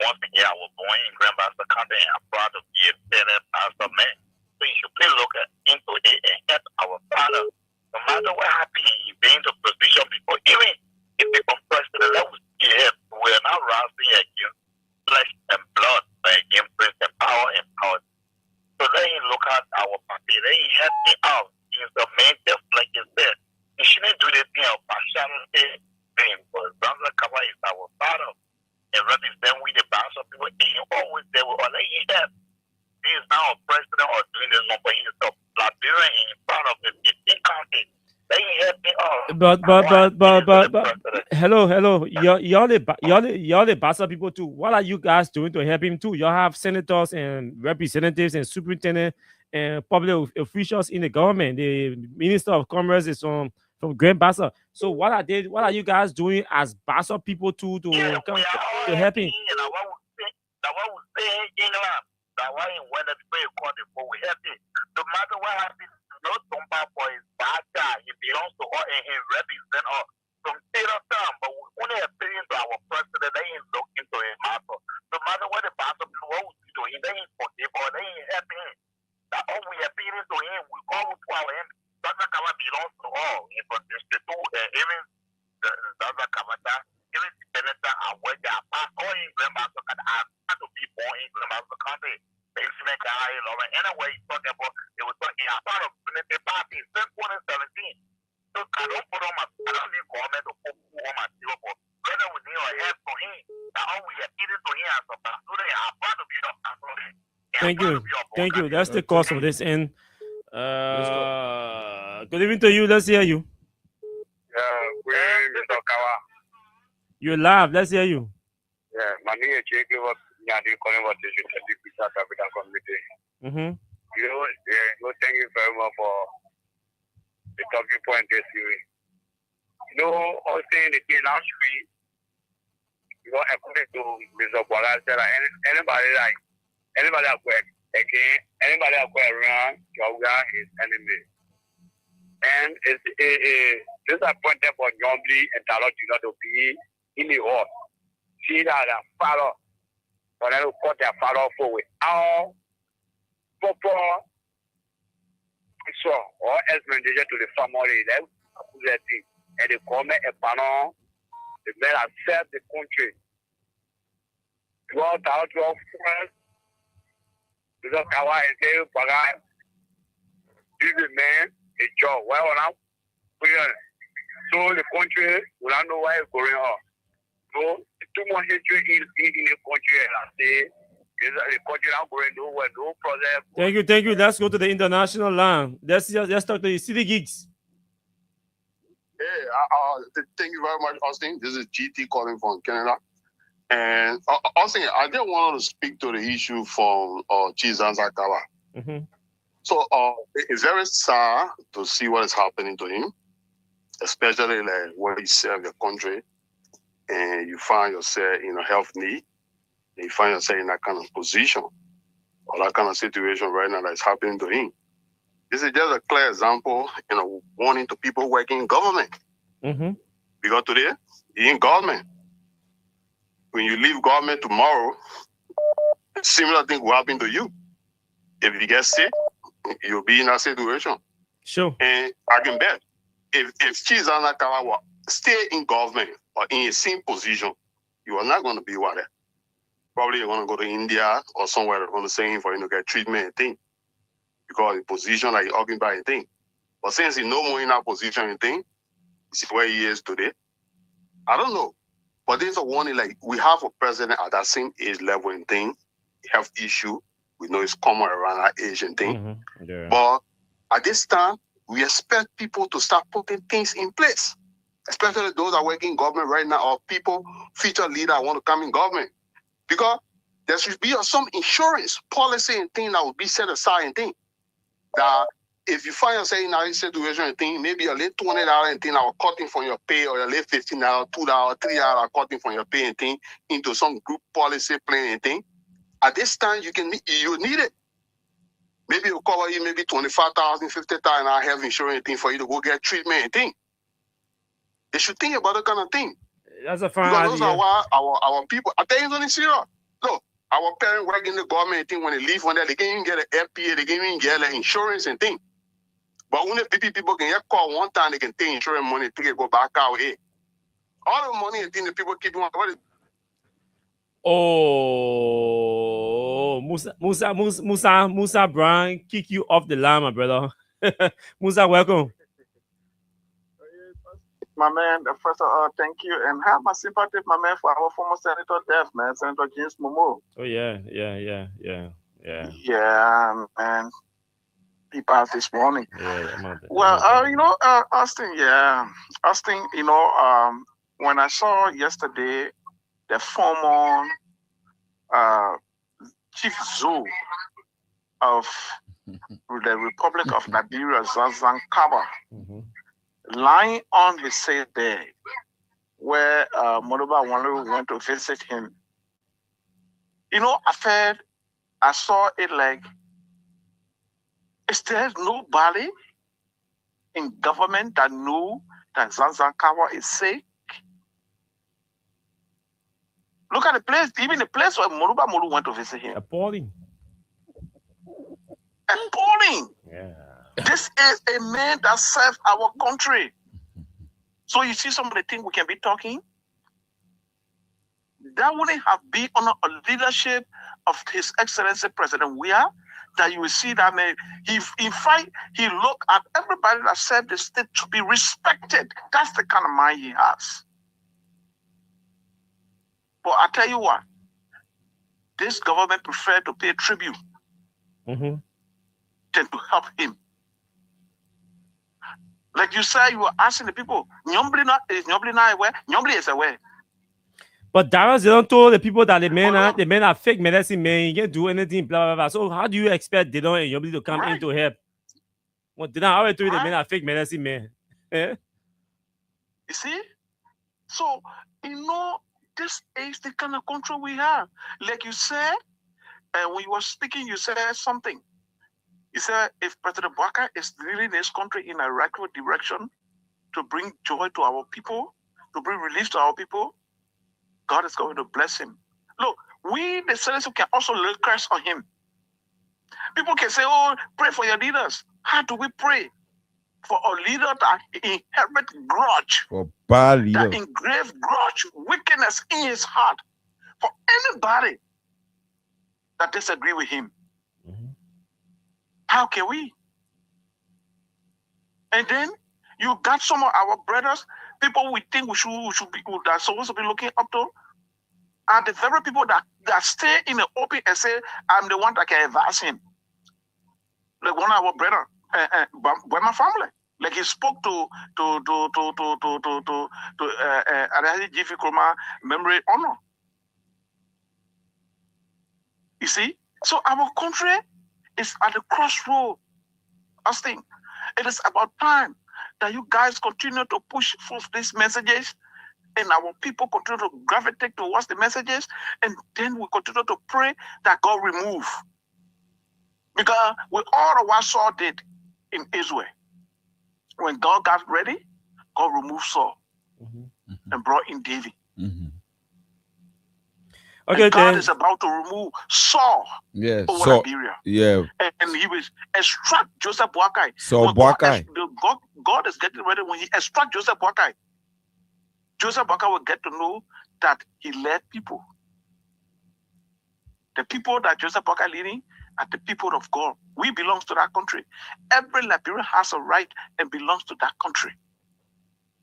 Once again, I was born in Grand Bassa County and I'm proud to be a better pastor man. So you should please look into it and help our father. No matter what happened, he's been in the position before. Even if they become president, let us see him. We are not rising against flesh and blood, but against prince and power and power. So let him look at our party. Let him help me out. He's the man, just like you said. He shouldn't do the thing of partiality thing. But Zanza Kawa is our father. And represent we the bounce of people. And he always there will let him help. He is now a president or doing this one, but he is a Liberian in front of the 15 counties. Let him help me out. But hello. Y'all the Bassa people too. What are you guys doing to help him too? Y'all have senators and representatives and superintendents and public officials in the government. The Minister of Commerce is from Grand Bassa. So what are you guys doing as Bassa people too to help him? That's why when the people call the phone, we help him. No matter what happens, no Tomba for his bad guy. He belongs to us and he represents us from state of town. But we only appeal to our president, they ain't look into his matter. No matter what the pastor what we do, he ain't forgive or they ain't help him. That all we appealing to him, we all to our him. That's how it belongs to all. From District 2, even that's how even the senator are where they are passed all in Grand Bassa County. I had to be born in Grand Bassa County. Anyway, so Thank you. That's the cost of this. And good evening to you. Let's hear you. Mr. Kawa. You laugh. Let's hear you. Yeah, my name is Jake. What you calling what is the capital committee? Mm-hmm. Thank you very much for the talking point this year. I was saying the thing last week. According to Mr. Bola said, anybody that work again, anybody that work around, Yoga is enemy. And it's disappointed for Yombi and Talot to be in the hall. See that follow, but I will put their follow forward. Our proper so or explanation to the family that and they come a panel, the men have served the country. 12,000 friends, because Kawa and say, give the man a job. Well, now, so the country will not know why it's going on. So, too much hatred in the country, and I say, the country not going nowhere, no problem. Thank you. Let's go to the international line. Let's talk to the city gigs. Hey, thank you very much, Austin. This is GT calling from Canada. And Austin, I did want to speak to the issue from Chizanza Kawa. Mm-hmm. So it's very sad to see what is happening to him, especially like when you serve your country and you find yourself in a health need, and you find yourself in that kind of position or that kind of situation right now that is happening to him. This is just a clear example, warning to people working in government. Mm-hmm. Because today, you're in government. When you leave government tomorrow, similar thing will happen to you. If you get sick, you'll be in that situation. Sure. And I can bet, if Chizana Kawa stay in government or in the same position, you are not going to be what? Probably you're going to go to India or somewhere they're going to send him for him to get treatment and thing. Because the position like you occupy and thing. But since he's no more in that position and thing, this is where he is today. I don't know. But there's a warning, like we have a president at that same age level and thing, health issue. We know it's common around that age and thing. Mm-hmm. Yeah. But at this time, we expect people to start putting things in place, especially those that are working in government right now or people, future leader want to come in government. Because there should be some insurance policy and thing that will be set aside and thing. That if you find yourself in that situation and thing, maybe a little $20 and thing are cutting from your pay, or a little $15, $2, $3 are cutting from your pay and thing into some group policy plan and thing. At this time, you need it. Maybe it'll cover you maybe $25,000, $50,000 health insurance and thing for you to go get treatment and thing. They should think about that kind of thing. That's a fine because idea. those are why our people, I tell you something serious. Look, our parents work in the government and thing, when they leave on there, they can't even get an FPA, they can't even get an insurance and thing. But when the people can get called one time, they can take insurance money, take it, go back out here. All the money and thing the people keep on. Oh, Musa Brown, kick you off the line, my brother. Musa, welcome. My man, first of all, thank you, and have my sympathy, my man, for our former Senator Dev, man, Senator James Momo. Oh yeah. Yeah, man. He passed this morning. Yeah, well, Austin, when I saw yesterday the former chief zoo of the Republic of Nigeria, Zanzan Kaba, lying on the safe bed where Moroba Wanlu went to visit him. I saw it like, is there nobody in government that knew that Zanzan Kaba is sick? Look at the place, even the place where Moroba Molu went to visit him. Appalling. Yeah. This is a man that served our country. So you see some of the things we can be talking? That wouldn't have been under a leadership of His Excellency President Weah, that you will see that man, he looked at everybody that served the state to be respected. That's the kind of mind he has. But I tell you what, this government prefer to pay tribute Mm-hmm. than to help him. Like you said, you were asking the people, Nyombli not aware, Nyombli is aware. But Darius, they don't told the people that the men are fake medicine men. You can't do anything, blah blah blah. So how do you expect they don't and to come in to help? Well, they don't already told you the men are fake medicine men. You see? So this is the kind of control we have. Like you said, when you were speaking, you said something. You said if President Baka is leading this country in a right direction to bring joy to our people, to bring relief to our people, God is going to bless him. Look, we, the citizens, can also lay curse on him. People can say, oh, pray for your leaders. How do we pray? For a leader that inherit grudge, for bad leader, that engraved grudge, wickedness in his heart, for anybody that disagree with him. Mm-hmm. How can we? And then you got some of our brothers, people we think we should be, that supposed to be looking up to, are the very people that stay in the open and say, I'm the one that can advise him. Like one of our brother, by my family. Like he spoke to Jiffy Kroma memory honor. You see? So our country is at the crossroad. Austin, it is about time that you guys continue to push forth these messages and our people continue to gravitate towards the messages, and then we continue to pray that God remove. Because with all of what Saul did in Israel, when God got ready, God removed Saul and brought in David. Mm-hmm. Okay, and God is about to remove Saul over Liberia. Yeah. And he will extract Joseph Boakai. So Boakai. God is getting ready. When he extract Joseph Boakai will get to know that he led people. The people that Joseph Boakai leading are the people of God. We belong to that country. Every Liberian has a right and belongs to that country.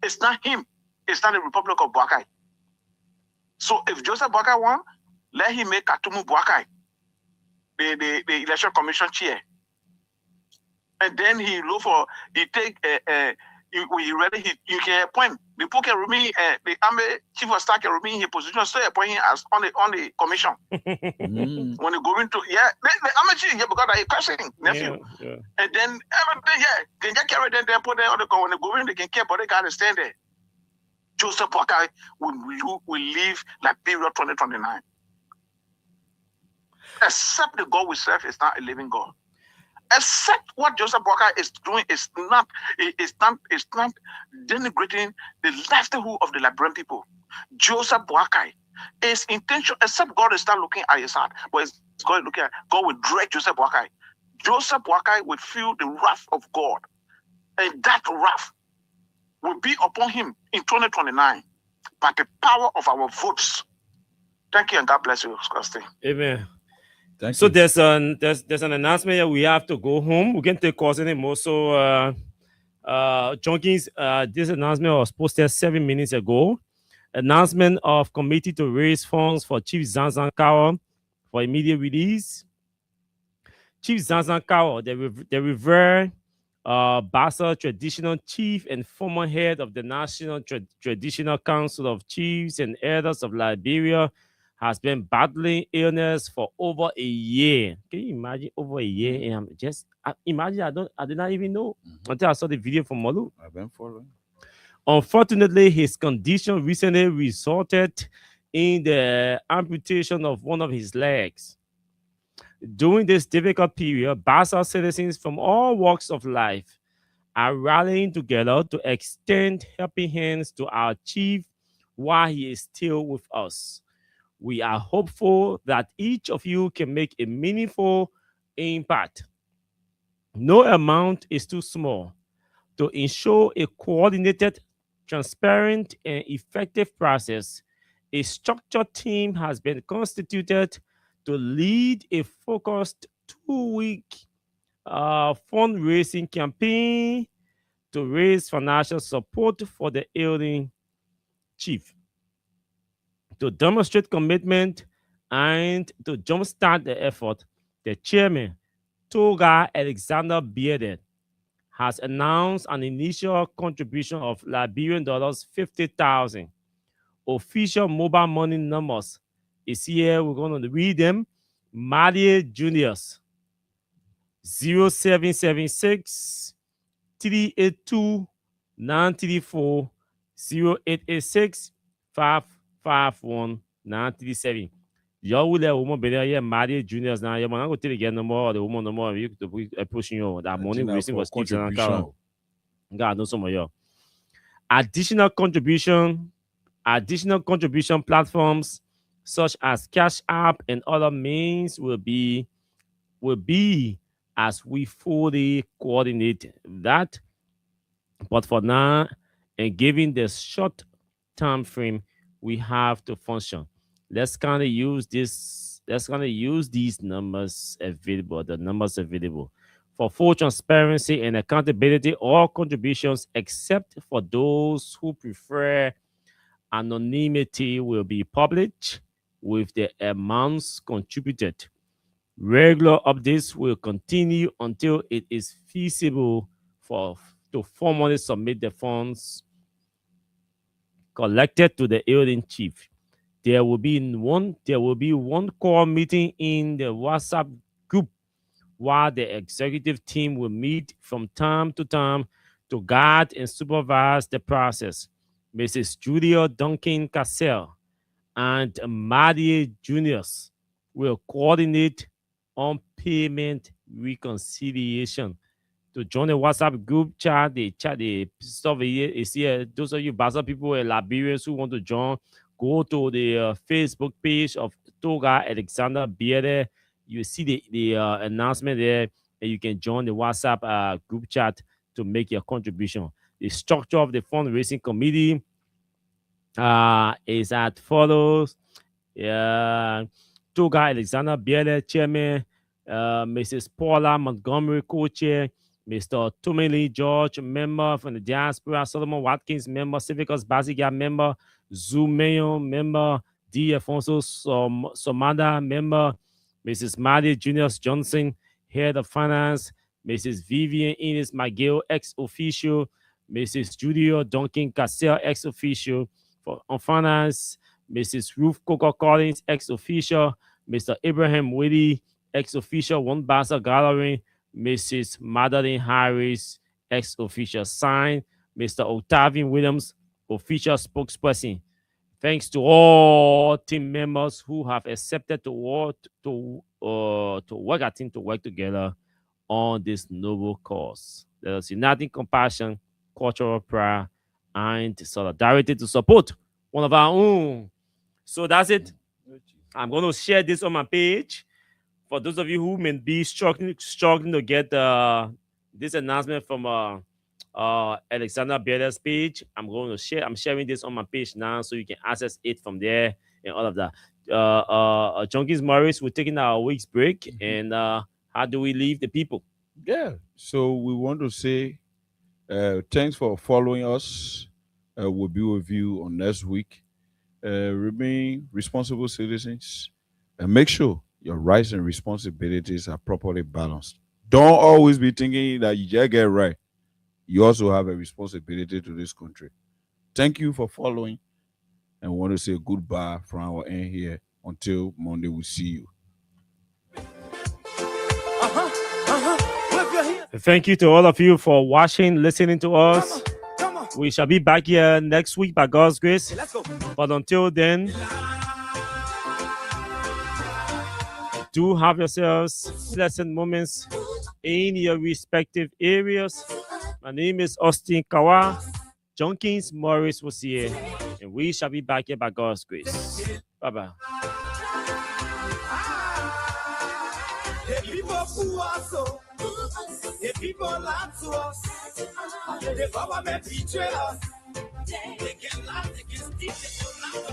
It's not him. It's not the Republic of Boakai. So if Joseph Boakai won, let him make Katumu Boakai the election commission chair. And then he take when he ready, you can appoint the people can remain the army chief of staff can remain in his position, so appoint him as on the commission. When they go into the army chief because they questioning nephew. Yeah. And then everything they just carry them, they put them on the when they go in, they can care, but they gotta stand there. Joseph Boakai will leave Liberia 2029. Except the God we serve is not a living God. Except what Joseph Boakai is doing is not denigrating the livelihood of the Liberian people. Joseph Boakai is intention, except God is not looking at his heart, but it's God looking at God will drag Joseph Boakai. Joseph Boakai will feel the wrath of God, and that wrath will be upon him in 2029 by the power of our votes. Thank you, and God bless you, Scotty. Amen. Thank so you. there's an announcement here. We have to go home. We can take calls anymore. So Jenkins, this announcement was posted 7 minutes ago. Announcement of committee to raise funds for Chief Zanzan Kawa for immediate release. Chief Zanzan Kawa, the revered Bassa traditional chief and former head of the National Traditional Council of Chiefs and Elders of Liberia, has been battling illness for over a year. Can you imagine over a year? And imagine I did not even know until I saw the video from Malu. I've been following. Unfortunately, his condition recently resulted in the amputation of one of his legs. During this difficult period, Bassa citizens from all walks of life are rallying together to extend helping hands to our chief while he is still with us. We are hopeful that each of you can make a meaningful impact. No amount is too small. To ensure a coordinated, transparent, and effective process, a structured team has been constituted to lead a focused 2-week fundraising campaign to raise financial support for the ailing chief. To demonstrate commitment And to jumpstart the effort, the chairman, Toga Alexander Bearden, has announced an initial contribution of Liberian dollars 50,000. Official mobile money numbers is here. We're going to read them. Maria Juniors 0776 382 934 0886 551 937. Y'all will let woman be there. Yeah, Maria Juniors now. Yeah, man, I'm going to tell you again no more. The woman no more. You could be pushing you. That money wasting for contribution. God knows some of y'all. Additional contribution platforms such as Cash App and other means will be as we fully coordinate that. But for now, and given the short time frame we have to function, let's kind of use these numbers available, the numbers available. For full transparency and accountability, all contributions except for those who prefer anonymity will be published with the amounts contributed. Regular updates will continue until it is feasible to formally submit the funds collected to the ailing chief. There will be one core meeting in the WhatsApp group while the executive team will meet from time to time to guide and supervise the process. Mrs. Julia Duncan Cassell and Maddie Juniors will coordinate on payment reconciliation. To join the WhatsApp group chat, the stuff is here. Those of you Basa people and Liberians who want to join, go to the Facebook page of Toga Alexander Bearden. You see the announcement there, and you can join the WhatsApp group chat to make your contribution. The structure of the fundraising committee is as follows. Toga Alexander Bearden, chairman, Mrs. Paula Montgomery, co-chair, Mr. Tommy George, member from the diaspora, Solomon Watkins, member, Civicus Basiga, member, Zumayo, member, D. Afonso Somada, member, Mrs. Maddie Juniors Johnson, head of finance, Mrs. Vivian Ines McGill, ex-official, Mrs. Julia Duncan Cassell, ex-official, on finance, Mrs. Ruth Coco Collins, ex-official, Mr. Abraham Whitty, ex-official, One Bassa Gallery, Mrs. Madeline Harris, ex-official. Signed, Mr. Octavian Williams, official spokesperson. Thanks to all team members who have accepted to work together on this noble cause. Let us unite in compassion, cultural pride, and solidarity to support one of our own. So that's it. I'm going to share this on my page. For those of you who may be struggling to get this announcement from Alexander Bearden's page, I'm sharing this on my page now, so you can access it from there and all of that. Junkies Morris, we're taking our week's break, and how do we leave the people? Yeah, so we want to say thanks for following us. We'll be with you on next week. Remain responsible citizens and make sure your rights and responsibilities are properly balanced. Don't always be thinking that you just get right. You also have a responsibility to this country. Thank you for following, and we want to say goodbye from our end here. Until Monday, we'll see you. Thank you to all of you for watching, listening to us. We shall be back here next week by God's grace. But until then, do have yourselves pleasant moments in your respective areas. My name is Austin Kawa. Junkins Morris was here, and we shall be back here by God's grace. Bye-bye. The people lie to us. The government betray us. They can lie, they can steal, they can lie.